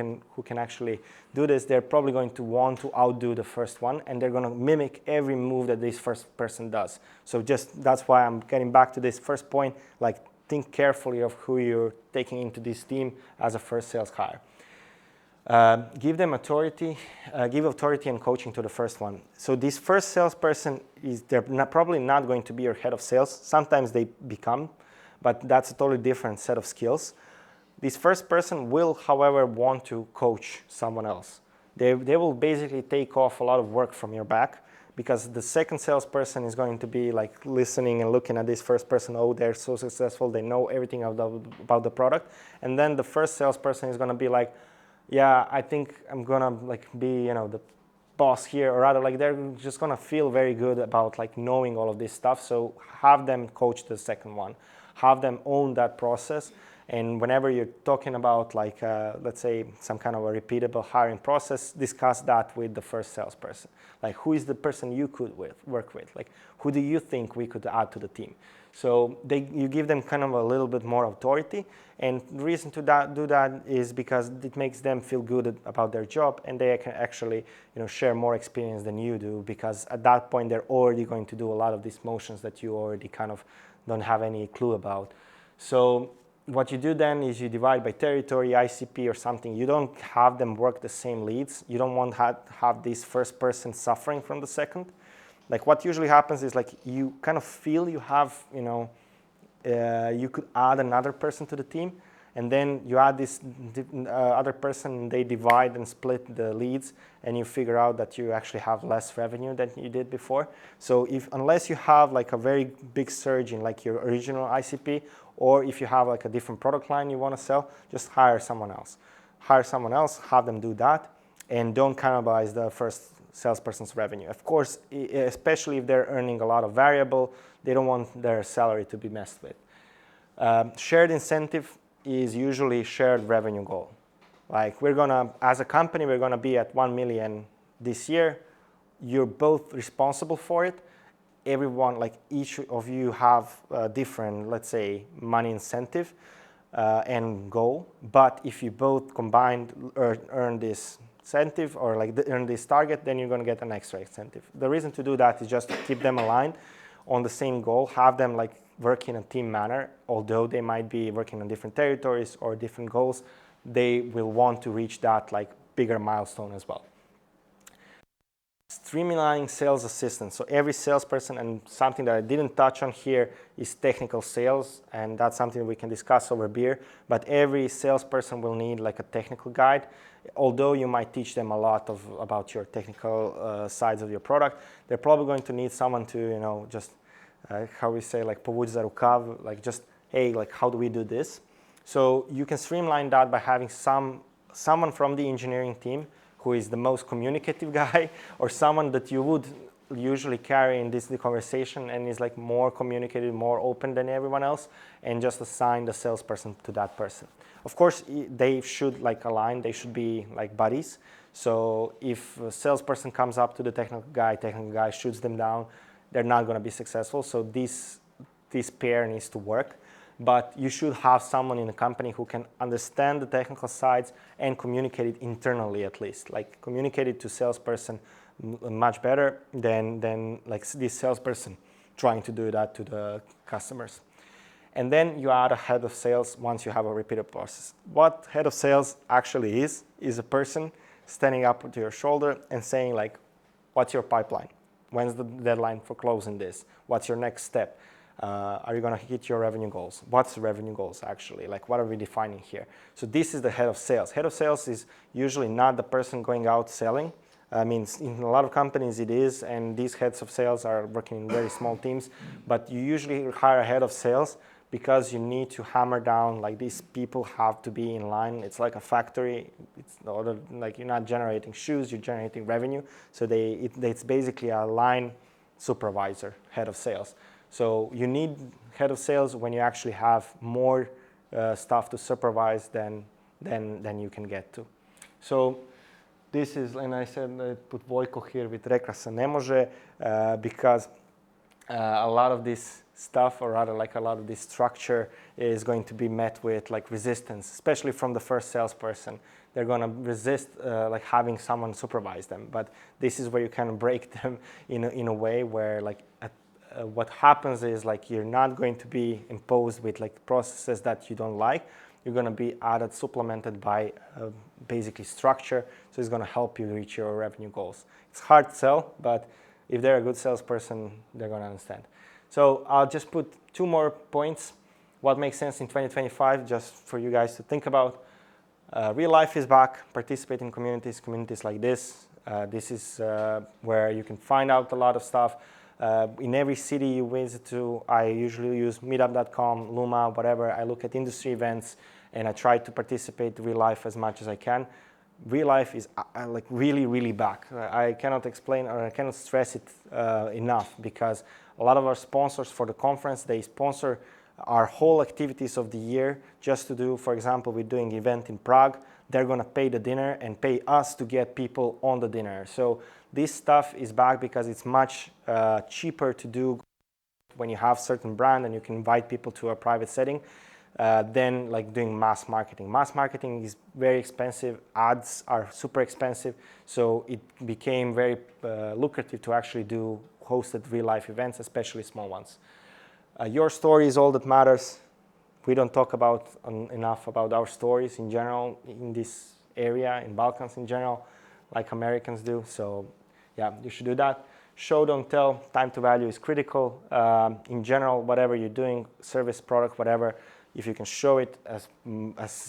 can actually do this, they're probably going to want to outdo the first one, and they're going to mimic every move that this first person does. So that's why I'm getting back to this first point, like think carefully of who you're taking into this team as a first sales hire. Give them authority, give authority and coaching to the first one. So this first salesperson, they're probably not going to be your head of sales. Sometimes they become, but that's a totally different set of skills. This first person will, however, want to coach someone else. They will basically take off a lot of work from your back, because the second salesperson is going to be like listening and looking at this first person. Oh, they're so successful. They know everything about the product. And then the first salesperson is going to be like, yeah, I think I'm going to like be, the boss here, or rather like they're just going to feel very good about like knowing all of this stuff. So have them coach the second one, have them own that process. And whenever you're talking about like, let's say some kind of a repeatable hiring process, discuss that with the first salesperson. Like who is the person you could work with? Like who do you think we could add to the team? So you give them kind of a little bit more authority. And the reason to do that is because it makes them feel good about their job, and they can actually share more experience than you do, because at that point they're already going to do a lot of these motions that you already kind of don't have any clue about. So what you do then is you divide by territory, ICP or something. You don't have them work the same leads. You don't want to have this first person suffering from the second. Like what usually happens is like you kind of feel you have, you could add another person to the team, and then you add this other person, and they divide and split the leads, and you figure out that you actually have less revenue than you did before. So unless you have like a very big surge in like your original ICP, or if you have like a different product line you want to sell, just hire someone else. Hire someone else, have them do that, and don't cannibalize the first salesperson's revenue. Of course, especially if they're earning a lot of variable, they don't want their salary to be messed with. Shared incentive is usually shared revenue goal. Like as a company, we're gonna be at 1 million this year. You're both responsible for it. Everyone, like each of you have a different, let's say, money incentive and goal. But if you both combined earn this incentive or like earn this target, then you're going to get an extra incentive. The reason to do that is just to keep them aligned. on the same goal, have them like work in a team manner, although they might be working on different territories or different goals, they will want to reach that like bigger milestone as well. Streamlining sales assistance. So every salesperson, and something that I didn't touch on here is technical sales, and that's something we can discuss over beer, but every salesperson will need like a technical guide. Although you might teach them a lot about your technical sides of your product, they're probably going to need someone to, you know, just how we say, like povuć za rukav, like just, hey, like how do we do this? So you can streamline that by having someone from the engineering team who is the most communicative guy, or someone that you would usually carry in this conversation and is like more communicative, more open than everyone else, and just assign the salesperson to that person. Of course, they should like align, they should be like buddies. So if a salesperson comes up to the technical guy shoots them down, they're not going to be successful. So this pair needs to work. But you should have someone in the company who can understand the technical sides and communicate it internally at least. Like communicate it to salesperson much better than like this salesperson trying to do that to the customers. And then you add a head of sales once you have a repeated process. What head of sales actually is a person standing up to your shoulder and saying like, what's your pipeline? When's the deadline for closing this? What's your next step? Are you going to hit your revenue goals? What's the revenue goals actually? Like what are we defining here? So this is the head of sales. Head of sales is usually not the person going out selling. I mean, in a lot of companies it is, and these heads of sales are working in very small teams, but you usually hire a head of sales because you need to hammer down, like these people have to be in line. It's like a factory. It's like you're not generating shoes, you're generating revenue. So it's basically a line supervisor, head of sales. So you need head of sales when you actually have more stuff to supervise than you can get to. So this is, and I said I put Vojko here with rekla se ne može, because a lot of this stuff, or rather like a lot of this structure, is going to be met with like resistance, especially from the first salesperson. They're going to resist like having someone supervise them. But this is where you kind of break them in a way where like what happens is like you're not going to be imposed with like processes that you don't like. You're going to be added, supplemented by basically structure. So it's going to help you reach your revenue goals. It's hard to sell, but if they're a good salesperson, they're going to understand. So I'll just put 2 more points. What makes sense in 2025, just for you guys to think about. Real life is back. Participate in communities like this. This is where you can find out a lot of stuff. In every city you visit to, I usually use meetup.com, Luma, whatever. I look at industry events and I try to participate in real life as much as I can. Real life is like really, really back. I cannot explain, or I cannot stress it enough, because a lot of our sponsors for the conference, they sponsor our whole activities of the year just to do, for example, we're doing an event in Prague. They're going to pay the dinner and pay us to get people on the dinner. So this stuff is back because it's much cheaper to do when you have certain brand and you can invite people to a private setting than like doing mass marketing. Mass marketing is very expensive. Ads are super expensive. So it became very lucrative to actually do hosted real life events, especially small ones. Your story is all that matters. We don't talk enough about our stories in general in this area, in Balkans in general, like Americans do. So yeah, you should do that. Show, don't tell. Time to value is critical. In general, whatever you're doing, service, product, whatever, if you can show it as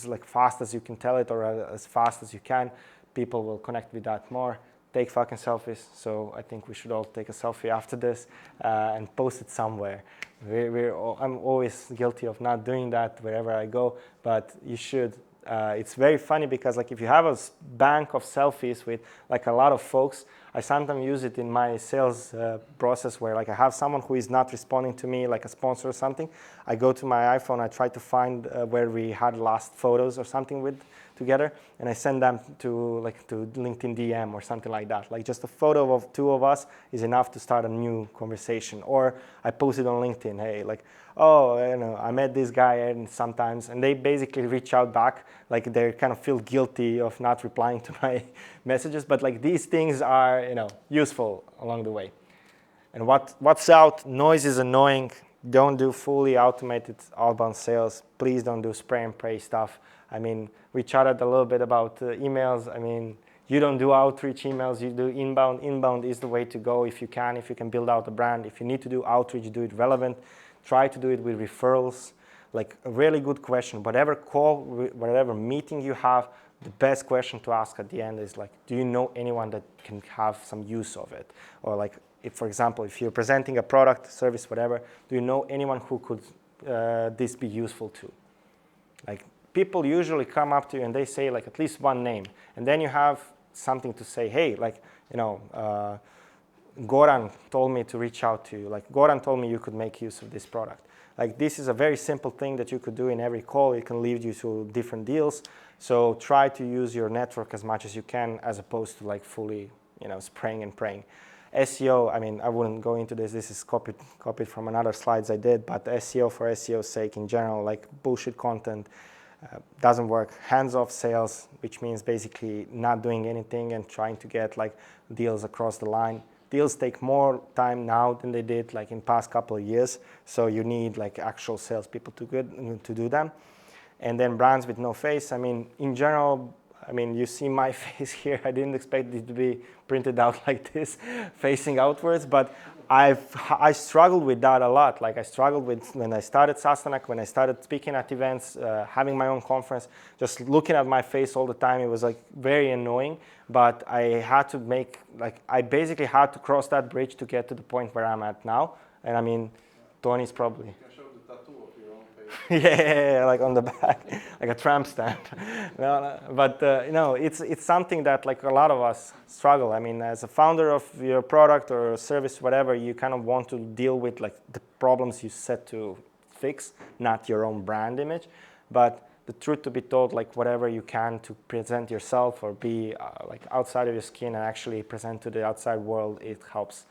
like fast as you can tell it, or as fast as you can, people will connect with that more. Take fucking selfies. So I think we should all take a selfie after this and post it somewhere. I'm always guilty of not doing that wherever I go, but you should. It's very funny because like if you have a bank of selfies with like a lot of folks, I sometimes use it in my sales process where like I have someone who is not responding to me, like a sponsor or something. I go to my iPhone, I try to find where we had last photos or something together, and I send them to LinkedIn DM or something like that. Like just a photo of 2 of us is enough to start a new conversation. Or I post it on LinkedIn, hey, like, oh, you know, I met this guy, and sometimes, and they basically reach out back, like they kind of feel guilty of not replying to my messages, but like these things are, you know, useful along the way. And what's out? Noise is annoying. Don't do fully automated outbound sales. Please don't do spray and pray stuff. I mean, we chatted a little bit about emails. I mean, you don't do outreach emails, you do inbound. Inbound is the way to go if you can build out a brand. If you need to do outreach, do it relevant. Try to do it with referrals. Like a really good question. Whatever call, whatever meeting you have, the best question to ask at the end is like, do you know anyone that can have some use of it? Or like, if, for example, if you're presenting a product, service, whatever, do you know anyone who could this be useful to? Like, people usually come up to you and they say like at least one name, and then you have something to say. Hey, like, you know, Goran told me to reach out to you. Like, Goran told me you could make use of this product. Like, this is a very simple thing that you could do in every call. It can lead you to different deals. So try to use your network as much as you can, as opposed to like fully, you know, spraying and praying. SEO, I mean, I wouldn't go into this. This is copied from another slides I did, but SEO for SEO's sake in general, like bullshit content, doesn't work. Hands-off sales, which means basically not doing anything and trying to get like deals across the line. Deals take more time now than they did like in past couple of years. So you need like actual salespeople to do them. And then brands with no face. I mean, in general, I mean, you see my face here. I didn't expect it to be printed out like this, facing outwards, but I struggled with that a lot. Like I struggled with when I started SaaStanak, when I started speaking at events, having my own conference, just looking at my face all the time. It was like very annoying, but I had to I basically had to cross that bridge to get to the point where I'm at now. And I mean, Tony's probably. You can show the tattoo of your own face. Yeah, like on the back, like a tramp stamp. No, but you know, it's something that like a lot of us struggle. I mean, as a founder of your product or service, whatever, you kind of want to deal with like the problems you set to fix, not your own brand image. But the truth to be told, like whatever you can to present yourself or be like outside of your skin and actually present to the outside world, it helps.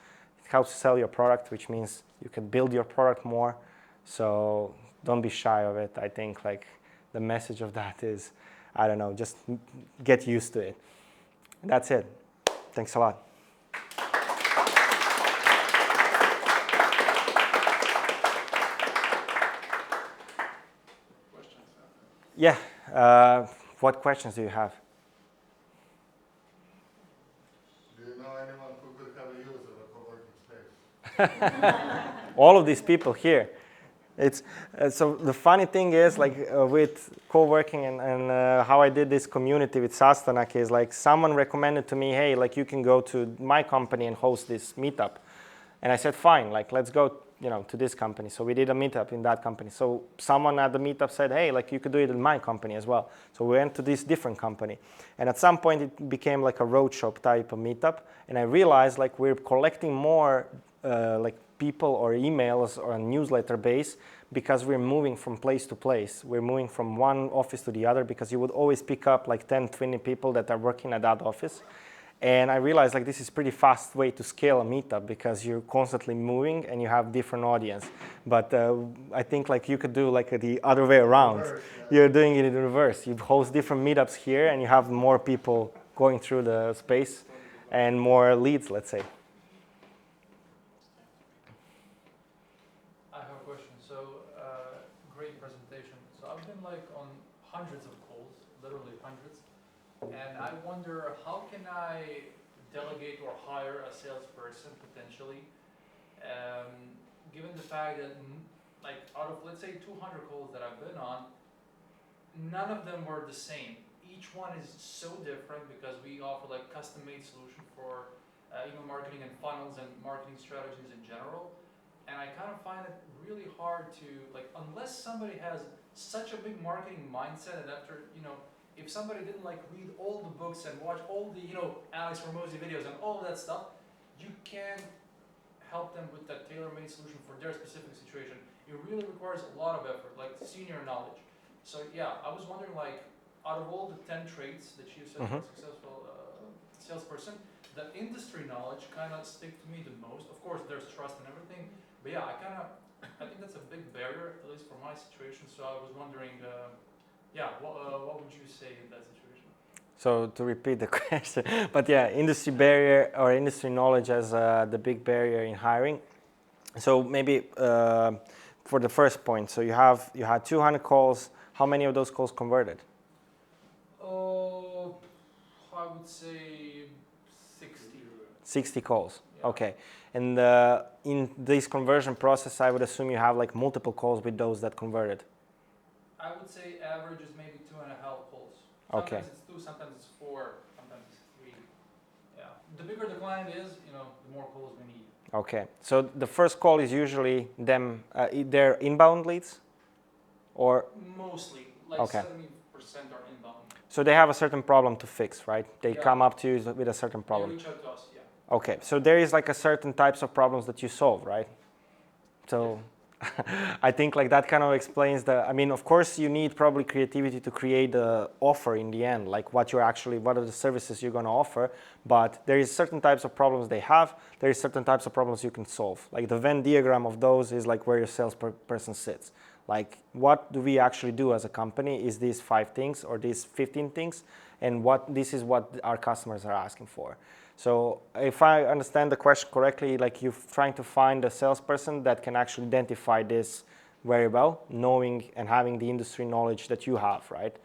It helps sell your product, which means you can build your product more. So don't be shy of it. I think like the message of that is, I don't know, just get used to it. That's it. Thanks a lot. Questions? Yeah. What questions do you have? Do you know anyone who could have a use of a co-working space? All of these people here. It's so the funny thing is like with co-working and how I did this community with SaaStanak is like someone recommended to me, hey, like you can go to my company and host this meetup, and I said fine, like let's go, you know, to this company. So we did a meetup in that company. So someone at the meetup said, hey, like you could do it in my company as well. So we went to this different company, and at some point it became like a roadshow type of meetup, and I realized like we're collecting more like people or emails or a newsletter base because we're moving from place to place. We're moving from one office to the other because you would always pick up like 10, 20 people that are working at that office. And I realized like this is pretty fast way to scale a meetup because you're constantly moving and you have different audience. But I think like you could do like the other way around. Reverse, yeah. You're doing it in reverse. You host different meetups here and you have more people going through the space and more leads, let's say. I have a question. So, great presentation. So I've been like on hundreds of calls, literally hundreds, and I wonder how can I delegate or hire a salesperson potentially, given the fact that like out of let's say 200 calls that I've been on, none of them were the same. Each one is so different because we offer like custom-made solution for email marketing and funnels and marketing strategies in general. And I kind of find it really hard to, like, unless somebody has such a big marketing mindset, and after, you know, if somebody didn't like read all the books and watch all the, you know, Alex Hormozi videos and all of that stuff, you can help them with that tailor-made solution for their specific situation. It really requires a lot of effort, like senior knowledge. So yeah, I was wondering, like, out of all the 10 traits that you said for a successful salesperson, the industry knowledge kind of stick to me the most. Of course, there's trust and everything. But yeah, I think that's a big barrier, at least for my situation. So I was wondering, what would you say in that situation? So to repeat the question, but yeah, industry barrier or industry knowledge as the big barrier in hiring. So maybe for the first point, so you had 200 calls. How many of those calls converted? Oh, I would say 60. 60 calls. Yeah. Okay. And in this conversion process, I would assume you have like multiple calls with those that converted. I would say average is maybe 2.5 calls. Okay. Sometimes it's 2, sometimes it's 4, sometimes it's 3. Yeah. The bigger the client is, the more calls we need. Okay. So the first call is usually them, they're inbound leads, or Mostly, like Okay. 70% are inbound. so they have a certain problem to fix, right? They Yeah. come up to you with a certain They problem. reach out to us, yeah. Okay. So there is like a certain types of problems that you solve, right? So I think like that kind of explains I mean, of course you need probably creativity to create the offer in the end, like what are the services you're going to offer, but there is certain types of problems they have, there is certain types of problems you can solve. Like the Venn diagram of those is like where your salesperson sits. Like what do we actually do as a company? Is these 5 things or these 15 things? And this is what our customers are asking for. So if I understand the question correctly, like you're trying to find a salesperson that can actually identify this very well, knowing and having the industry knowledge that you have, right?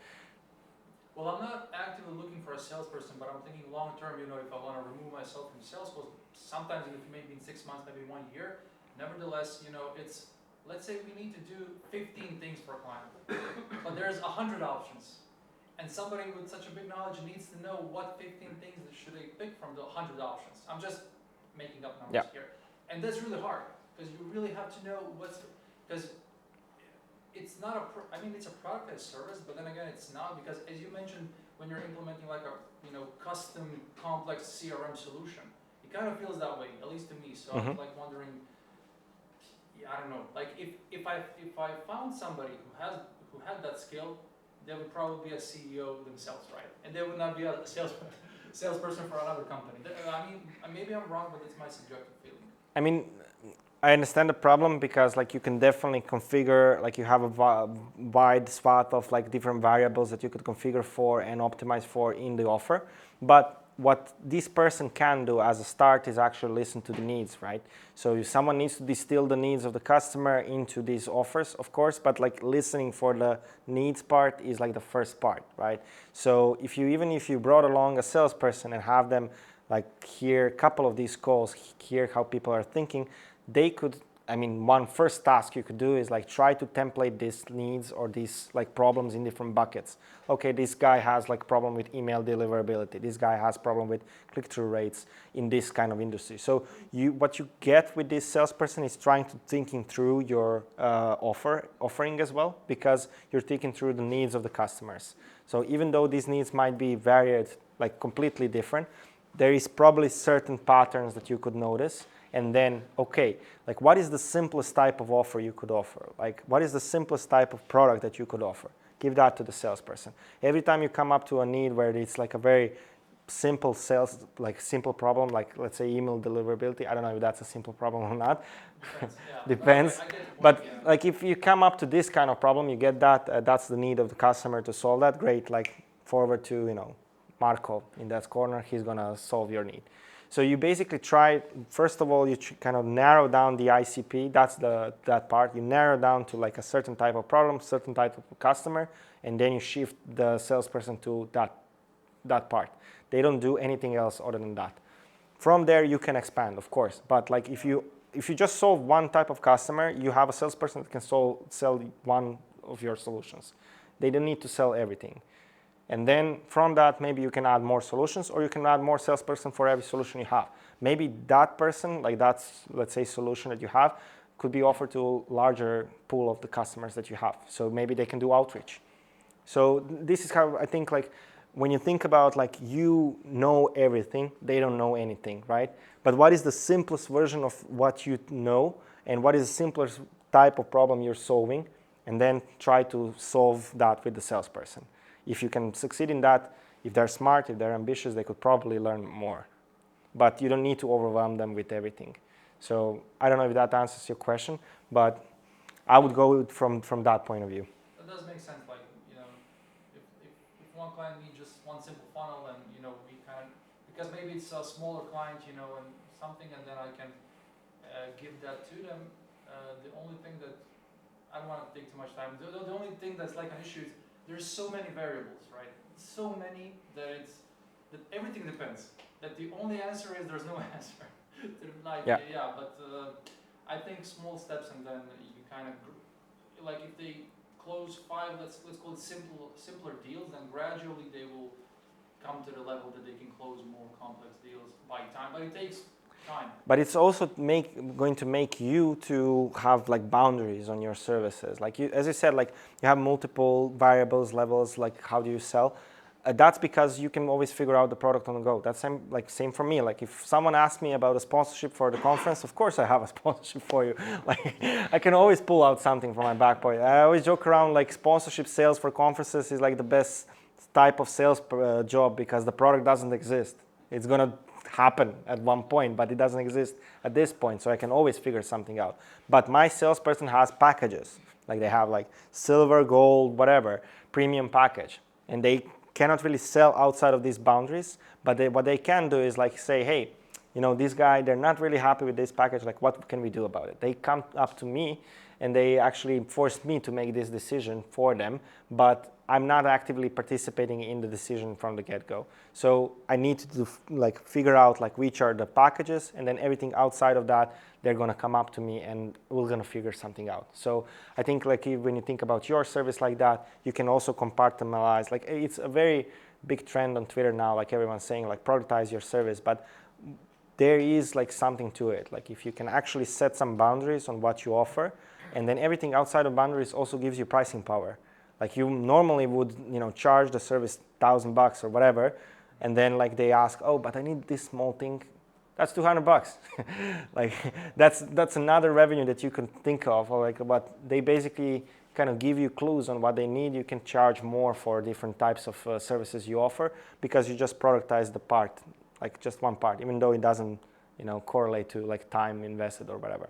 Well, I'm not actively looking for a salesperson, but I'm thinking long term, if I want to remove myself from sales, well, sometimes maybe in 6 months, maybe 1 year. Nevertheless, it's, let's say we need to do 15 things for a client, but there's 100 options. And somebody with such a big knowledge needs to know what 15 things should they pick from the 100 options. I'm just making up numbers here. And that's really hard, because you really have to know because it's not it's a product as service, but then again, it's not, because as you mentioned, when you're implementing like a, custom complex CRM solution, it kind of feels that way, at least to me. So I'm like wondering, I don't know, like if I found somebody who had that skill, they would probably be a CEO themselves, right? And they would not be a salesperson for another company. I mean, maybe I'm wrong, but it's my subjective feeling. I mean, I understand the problem, because like you can definitely configure, like you have a wide swath of like different variables that you could configure for and optimize for in the offer. But what this person can do as a start is actually listen to the needs, right? So if someone needs to distill the needs of the customer into these offers, of course, but like listening for the needs part is like the first part, right? So even if you brought along a salesperson and have them like hear a couple of these calls, hear how people are thinking, they could, one first task you could do is like try to template these needs or these like problems in different buckets. Okay, this guy has like problem with email deliverability. This guy has problem with click-through rates in this kind of industry. So what you get with this salesperson is trying to thinking through your offering as well, because you're thinking through the needs of the customers. So even though these needs might be varied, like completely different, there is probably certain patterns that you could notice. And then, okay, like what is the simplest type of offer you could offer? Like what is the simplest type of product that you could offer? Give that to the salesperson. Every time you come up to a need where it's like a very simple simple problem, like let's say email deliverability, I don't know if that's a simple problem or not. Depends. Yeah. Depends. I get the point, But yeah. like if you come up to this kind of problem, you get that, that's the need of the customer to solve that, great, like forward to, Marco in that corner, he's gonna solve your need. So you basically try, first of all, you kind of narrow down the ICP, that's that part. You narrow down to like a certain type of problem, certain type of customer, and then you shift the salesperson to that part. They don't do anything else other than that. From there, you can expand, of course. But like if you just solve one type of customer, you have a salesperson that can sell one of your solutions. They don't need to sell everything. And then from that, maybe you can add more solutions, or you can add more salesperson for every solution you have. Maybe that person, like that's, let's say, solution that you have, could be offered to a larger pool of the customers that you have. So maybe they can do outreach. So this is how I think, like, when you think about, like, you know everything, they don't know anything, right? But what is the simplest version of what you know, and what is the simplest type of problem you're solving, and then try to solve that with the salesperson. If you can succeed in that, if they're smart, if they're ambitious, they could probably learn more. But you don't need to overwhelm them with everything. So I don't know if that answers your question, but I would go from that point of view. That does make sense. Like, if one client needs just one simple funnel, and we kind of, because maybe it's a smaller client, and something, and then I can give that to them. The only thing that I don't want to take too much time. The only thing that's like an issue is there's so many variables, right? So many that everything depends. That the only answer is there's no answer. But I think small steps, and then you kind of like if they close 5, let's call it simpler deals, then gradually they will come to the level that they can close more complex deals by time. But it takes time. But it's also going to make you to have like boundaries on your services. Like as you said, like you have multiple variables, levels, like how do you sell? That's because you can always figure out the product on the go. That's same for me. Like if someone asks me about a sponsorship for the conference, of course I have a sponsorship for you. Like I can always pull out something from my back pocket. I always joke around like sponsorship sales for conferences is like the best type of sales job because the product doesn't exist. It's gonna happen at one point, but it doesn't exist at this point, so I can always figure something out. But my salesperson has packages. Like they have like silver, gold, whatever, premium package, and they cannot really sell outside of these boundaries, but what they can do is like say, hey, this guy, they're not really happy with this package, like what can we do about it? They come up to me and they actually force me to make this decision for them, but I'm not actively participating in the decision from the get-go. So I need to figure out like which are the packages, and then everything outside of that, they're gonna come up to me and we're gonna figure something out. So I think like when you think about your service like that, you can also compartmentalize. Like it's a very big trend on Twitter now, like everyone's saying like productize your service, but there is like something to it. Like if you can actually set some boundaries on what you offer, and then everything outside of boundaries also gives you pricing power. Like you normally would, charge the service $1,000 or whatever, and then like they ask, oh, but I need this small thing. That's $200. Like that's another revenue that you can think of. Or like, but they basically kind of give you clues on what they need. You can charge more for different types of services you offer because you just productize the part, like just one part, even though it doesn't, correlate to like time invested or whatever.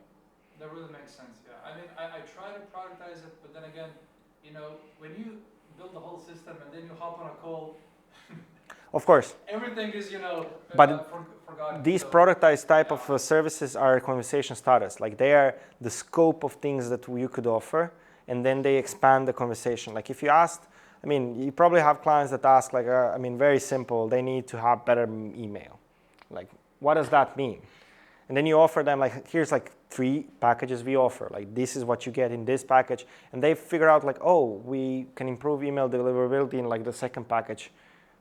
That really makes sense. Yeah, I mean, I try to productize it, but then again, when you build the whole system and then you hop on a call, of course, everything is, but forgotten. These productized type of services are conversation starters. Like they are the scope of things that you could offer, and then they expand the conversation. Like if you asked, you probably have clients that ask like, very simple, they need to have better email. Like, what does that mean? And then you offer them like, here's like 3 packages we offer. Like this is what you get in this package. And they figure out like, oh, we can improve email deliverability in like the second package,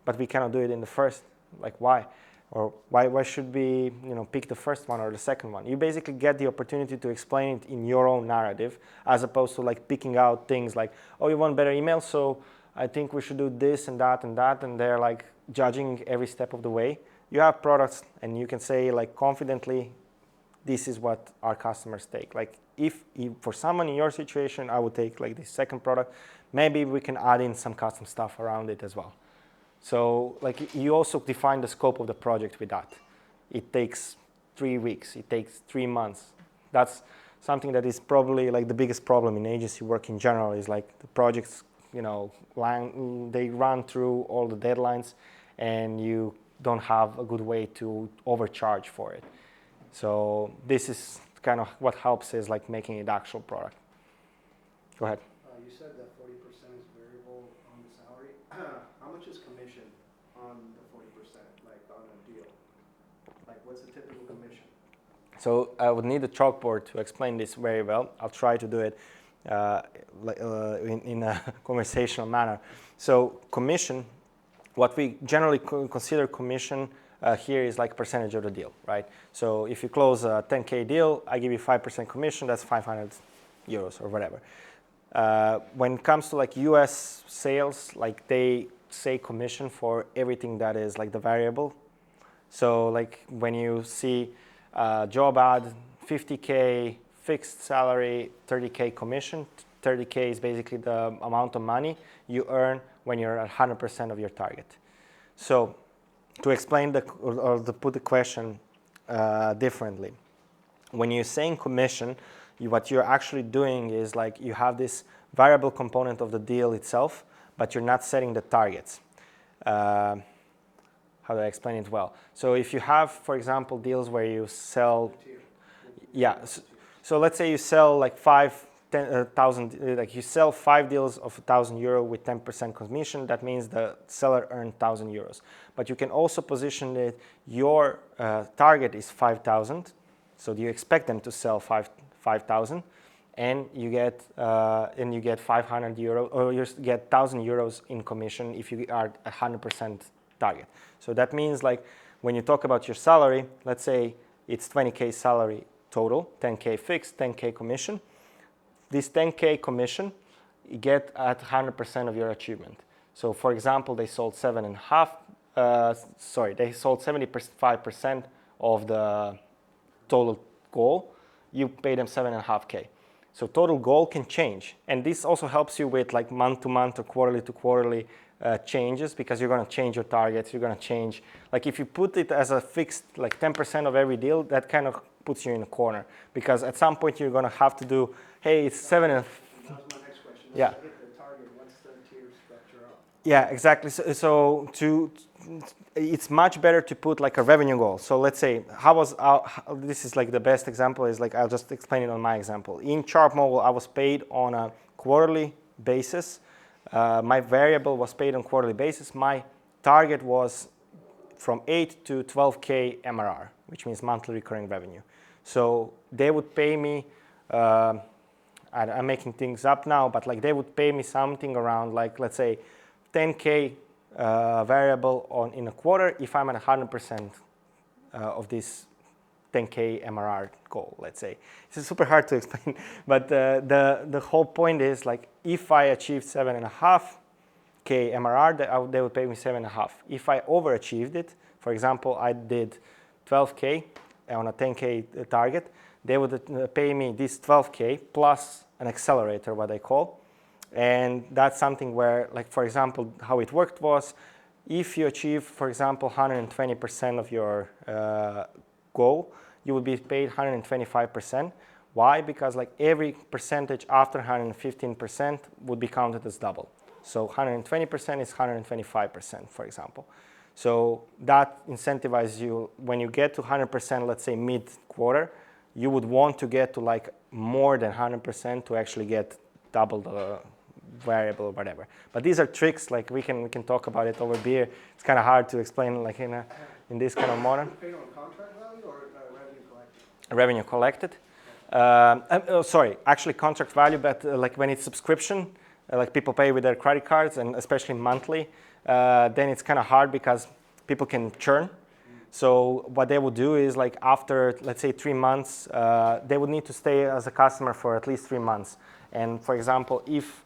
but we cannot do it in the first. Like why? Or why should we pick the first one or the second one? You basically get the opportunity to explain it in your own narrative, as opposed to like picking out things like, oh, you want better email, so I think we should do this and that and that, and they're like judging every step of the way. You have products and you can say like confidently, this is what our customers take. Like if for someone in your situation, I would take like this second product, maybe we can add in some custom stuff around it as well. So like you also define the scope of the project with that. It takes 3 weeks, it takes 3 months. That's something that is probably like the biggest problem in agency work in general is like the projects, they run through all the deadlines and you don't have a good way to overcharge for it. So this is kind of what helps is like making it actual product. Go ahead. You said that 40% is variable on the salary. How much is commission on the 40%, like on a deal? Like what's a typical commission? So I would need a chalkboard to explain this very well. I'll try to do it in a conversational manner. So commission, what we generally consider commission here is like percentage of the deal, right? So if you close a 10K deal, I give you 5% commission, that's 500 euros or whatever. When it comes to like US sales, like they say commission for everything that is like the variable. So like when you see a job ad, 50K fixed salary, 30K commission, 30K is basically the amount of money you earn when you're at 100% of your target. So to explain or to put the question differently, when you're saying commission, what you're actually doing is like you have this variable component of the deal itself, but you're not setting the targets. how do I explain it well? So if you have, for example, deals where you sell, yeah. So let's say you sell like 10,000, like you sell 5 deals of €1,000 with 10% commission. That means the seller earned €1,000. But you can also position it. Your target is 5,000, so you expect them to sell 5,000, and you get €500, or you get €1,000 in commission if you are 100% target. So that means like when you talk about your salary, let's say it's 20K salary total, 10K fixed, 10K commission. This 10K commission, you get at 100% of your achievement. So for example, they sold 75% of the total goal. You pay them 7.5K. So total goal can change. And this also helps you with like month to month or quarterly to quarterly changes, because you're going to change your targets. You're going to change, like if you put it as a fixed, like 10% of every deal, that kind of puts you in a corner, because at some point you're going to have to do, hey, it's 7 and... That was my next question. Yeah. Once you hit the target, what's the tier structure up? Yeah, exactly. So it's much better to put like a revenue goal. So let's say, this is like the best example is like, I'll just explain it on my example. In Sharp Mobile, I was paid on a quarterly basis. My variable was paid on quarterly basis. My target was from 8 to 12K MRR, which means monthly recurring revenue. So they would pay me, I'm making things up now, but like they would pay me something around like, let's say 10K variable in a quarter if I'm at 100% of this 10K MRR goal, let's say. It's super hard to explain, but the whole point is like if I achieved 7.5K MRR, they would pay me 7.5. If I overachieved it, for example, I did 12K on a 10K target, they would pay me this 12K plus an accelerator, what I call. And that's something where, like, for example, how it worked was, if you achieve, for example, 120% of your goal, you would be paid 125%. Why? Because like every percentage after 115% would be counted as double. So 120% is 125%, for example. So that incentivizes you when you get to 100%, let's say mid-quarter, you would want to get to like more than 100% to actually get double the variable or whatever. But these are tricks, like we can talk about it over beer. It's kind of hard to explain like in this kind of modern. Paid on contract value or revenue collected? Revenue collected. Sorry, actually contract value, but like when it's subscription, like people pay with their credit cards and especially monthly, then it's kind of hard because people can churn. So what they would do is like after, let's say 3 months, they would need to stay as a customer for at least 3 months. And for example, if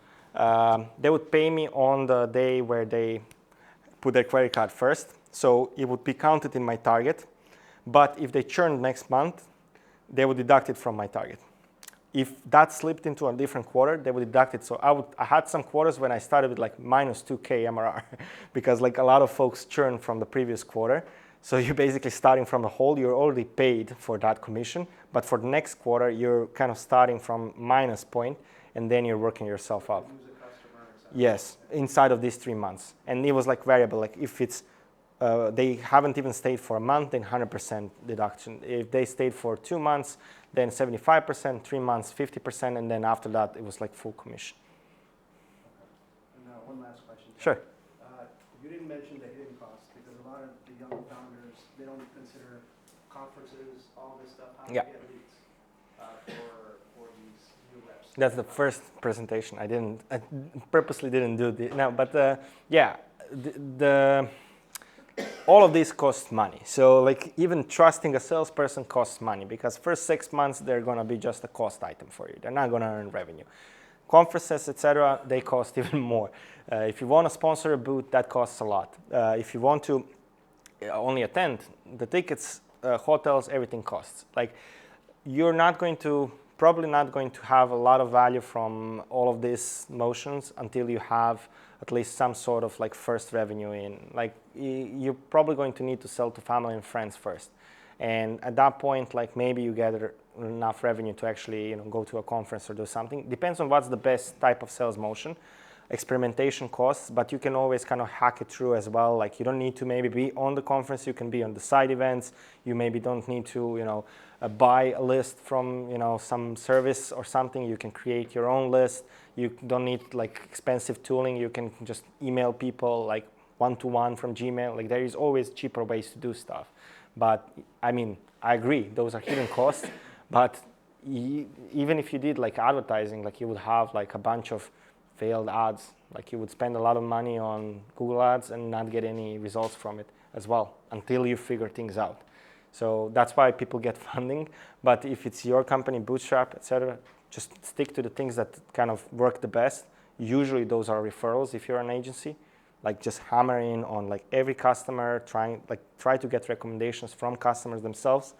they would pay me on the day where they put their credit card first, so it would be counted in my target. But if they churn next month, they would deduct it from my target. If that slipped into a different quarter, they would deduct it. So I had some quarters when I started with like minus 2K MRR because like a lot of folks churn from the previous quarter. So you're basically starting from a hole. You're already paid for that commission, but for the next quarter, you're kind of starting from minus point, and then you're working yourself up. Lose a customer, Yes, inside of these 3 months. And it was like variable, like if it's, they haven't even stayed for a month, then 100% deduction. If they stayed for 2 months, then 75%, 3 months, 50%, and then after that, it was like full commission. And one last question. Sure. You didn't mention the hidden costs because a lot of the young founders, they don't consider conferences, all this stuff, how to get leads for these new reps. That's the first presentation. I purposely didn't do this. No, but yeah, all of this costs money. So like even trusting a salesperson costs money because first 6 months, they're going to be just a cost item for you. They're not going to earn revenue. Conferences, etc., they cost even more. If you want to sponsor a booth, that costs a lot. If you want to only attend, the tickets, hotels, everything costs. Like you're probably not going to have a lot of value from all of these motions until you have at least some sort of like first revenue in. Like you're probably going to need to sell to family and friends first. And at that point, like maybe you gather enough revenue to actually go to a conference or do something. Depends on what's the best type of sales motion. experimentation costs, but you can always kind of hack it through as well. Like you don't need to maybe be on the conference, you can be on the side events. You maybe don't need to, buy a list from, some service or something. You can create your own list. You don't need like expensive tooling. You can just email people like one-to-one from Gmail. Like there is always cheaper ways to do stuff. But I mean, I agree, those are hidden costs. But even if you did like advertising, like you would have like a bunch of failed ads. Like you would spend a lot of money on Google ads and not get any results from it as well until you figure things out. So that's why people get funding. But if it's your company, bootstrap, etc., just stick to the things that kind of work the best. Usually those are referrals if you're an agency. Like just hammer in on like every customer, try to get recommendations from customers themselves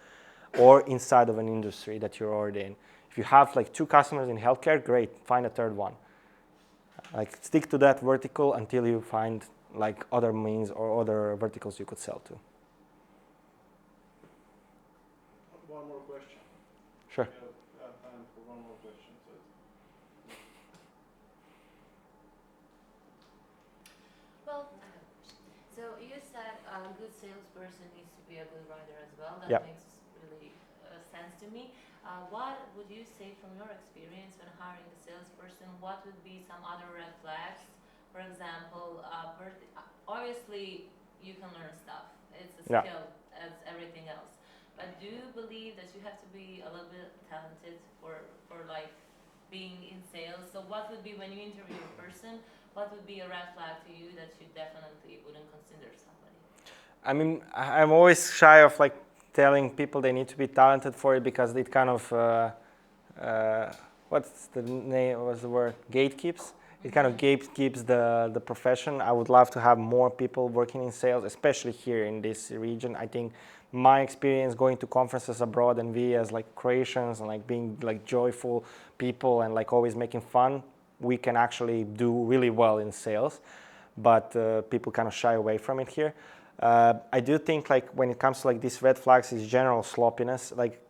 or inside of an industry that you're already in. If you have like 2 customers in healthcare, great, find a third one. Like stick to that vertical until you find like other means or other verticals you could sell to. One more question. Sure. We have time for one more question. Well, I have a question. So you said a good salesperson needs to be a good writer as well. That Yep. makes really sense to me. What would you say from your experience when hiring a salesperson? What would be some other red flags? For example, obviously you can learn stuff. It's a Yeah. skill as everything else. But do you believe that you have to be a little bit talented for like being in sales? So what would be when you interview a person? What would be a red flag to you that you definitely wouldn't consider somebody? I mean, I'm always shy of like telling people they need to be talented for it because it kind of, what's the name, what's the word, gatekeeps? It kind of gatekeeps the profession. I would love to have more people working in sales, especially here in this region. I think my experience going to conferences abroad and we as like Croatians and like being like joyful people and like always making fun, we can actually do really well in sales, but people kind of shy away from it here. I do think like when it comes to like these red flags is general sloppiness. Like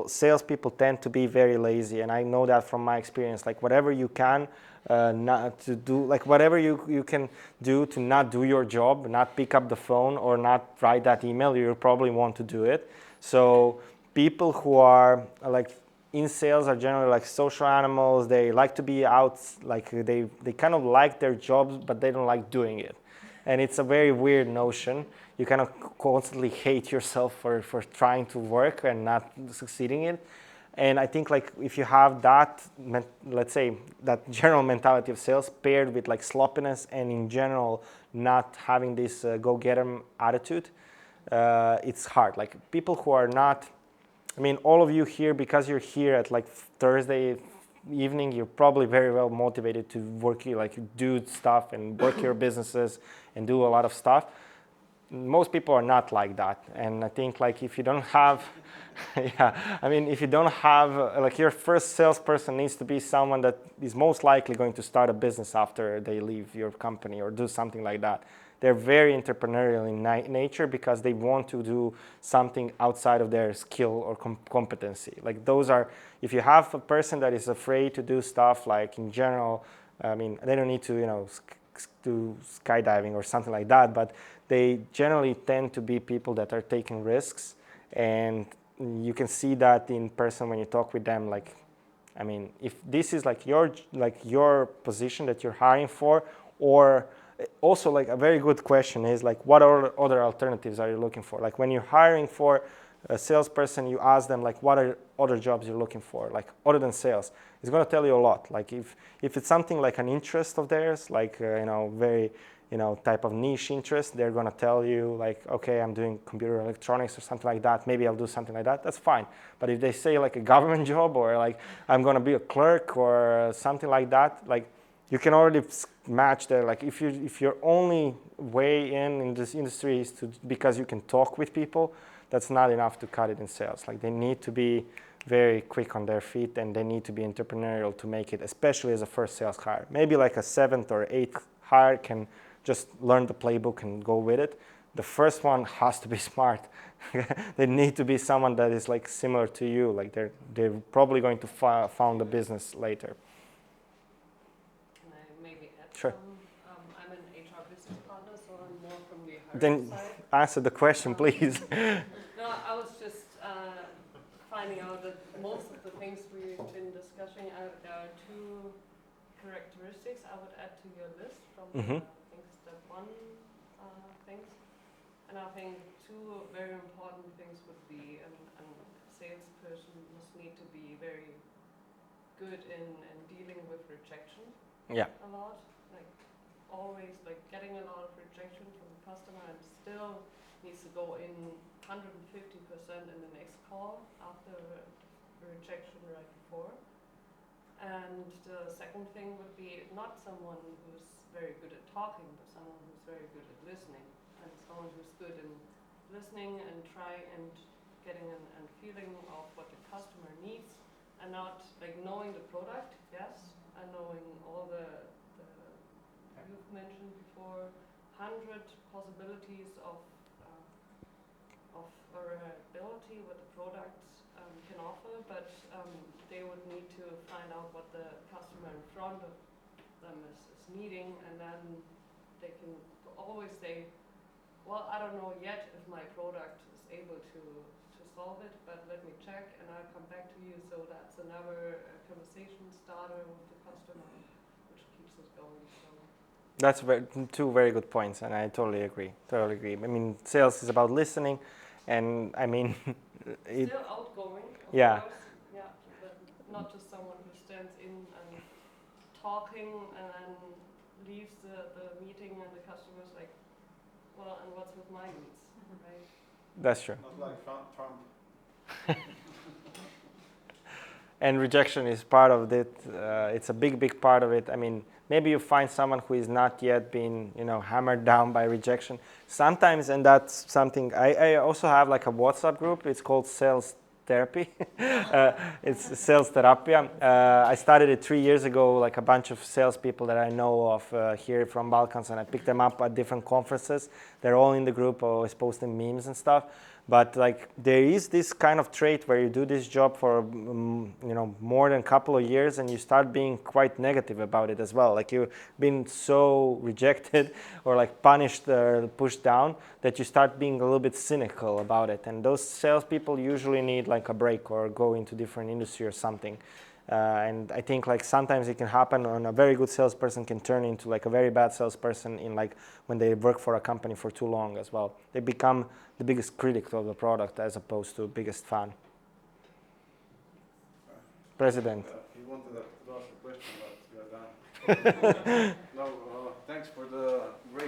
salespeople tend to be very lazy, and I know that from my experience. Like whatever you can not to do, like whatever you can do to not do your job, not pick up the phone or not write that email, you probably want to do it. So people who are like in sales are generally like social animals. They like to be out, like they kind of like their jobs, but they don't like doing it. And it's a very weird notion. You kind of constantly hate yourself for trying to work and not succeeding in it. And I think like if you have that, let's say that general mentality of sales paired with like sloppiness and in general not having this go-getter attitude, it's hard. Like people who are not, I mean, all of you here, because you're here at like Thursday evening, you're probably very well motivated to work, like do stuff and work your businesses and do a lot of stuff. Most people are not like that. And I think like if you don't have, yeah, I mean, if you don't have, like your first salesperson needs to be someone that is most likely going to start a business after they leave your company or do something like that. They're very entrepreneurial in nature because they want to do something outside of their skill or competency. Like those are, if you have a person that is afraid to do stuff like in general, I mean, they don't need to, do skydiving or something like that, but they generally tend to be people that are taking risks. And you can see that in person when you talk with them. Like, I mean, if this is like your position that you're hiring for, or also like a very good question is like, what other alternatives are you looking for? Like when you're hiring for a salesperson, you ask them like, what are other jobs you're looking for? Like other than sales, it's going to tell you a lot. Like if it's something like an interest of theirs, like, very, type of niche interest, they're going to tell you like, okay, I'm doing computer electronics or something like that. Maybe I'll do something like that. That's fine. But if they say like a government job or like I'm going to be a clerk or something like that, like you can already match there. Like if your only way in this industry is because you can talk with people, that's not enough to cut it in sales. Like they need to be very quick on their feet and they need to be entrepreneurial to make it, especially as a first sales hire. Maybe like a 7th or 8th hire can just learn the playbook and go with it. The first one has to be smart. They need to be someone that is like similar to you. Like they're probably going to found a business later. Can I maybe add Sure. hard Then side. answer the question, please. No, I was just finding out that most of the things we've been discussing, there are two characteristics I would add to your list from Mhm. I think step one things. And I think two very important things would be a salesperson must need to be very good in dealing with rejection Yeah. a lot. Like always like getting a lot of rejection from the customer and still needs to go in 150% in the next call after the rejection right before. And the second thing would be not someone who's very good at talking, but someone who's very good at listening. And someone who's good in listening and try and getting a feeling of what the customer needs and not like knowing the product, yes, and knowing all the you've mentioned before, 100 possibilities of variability what the product can offer, but they would need to find out what the customer in front of them is needing, and then they can always say, well, I don't know yet if my product is able to solve it, but let me check and I'll come back to you. So that's another conversation starter with the customer, which keeps us going. So. That's two very good points, and I totally agree. Totally agree. I mean, sales is about listening, and I mean, still outgoing. Of Yeah. course, yeah, but not just someone who stands in and talking and then leaves the meeting and the customer's like, well, and what's with my needs, right? That's true. Not like Trump. And rejection is part of it. It's a big, big part of it. I mean, maybe you find someone who is not yet been, hammered down by rejection. Sometimes, and that's something, I also have like a WhatsApp group. It's called Sales Therapy. It's Sales Terapia. I started it 3 years ago, like a bunch of salespeople that I know of here from Balkans, and I picked them up at different conferences. They're all in the group, always posting memes and stuff. But like there is this kind of trait where you do this job for more than a couple of years and you start being quite negative about it as well. Like you've been so rejected or like punished or pushed down that you start being a little bit cynical about it. And those salespeople usually need like a break or go into different industry or something. And I think like sometimes it can happen, and a very good salesperson can turn into like a very bad salesperson in like when they work for a company for too long as well. They become the biggest critic of the product as opposed to biggest fan. President. He wanted to ask a question, but we are done. No, thanks for the great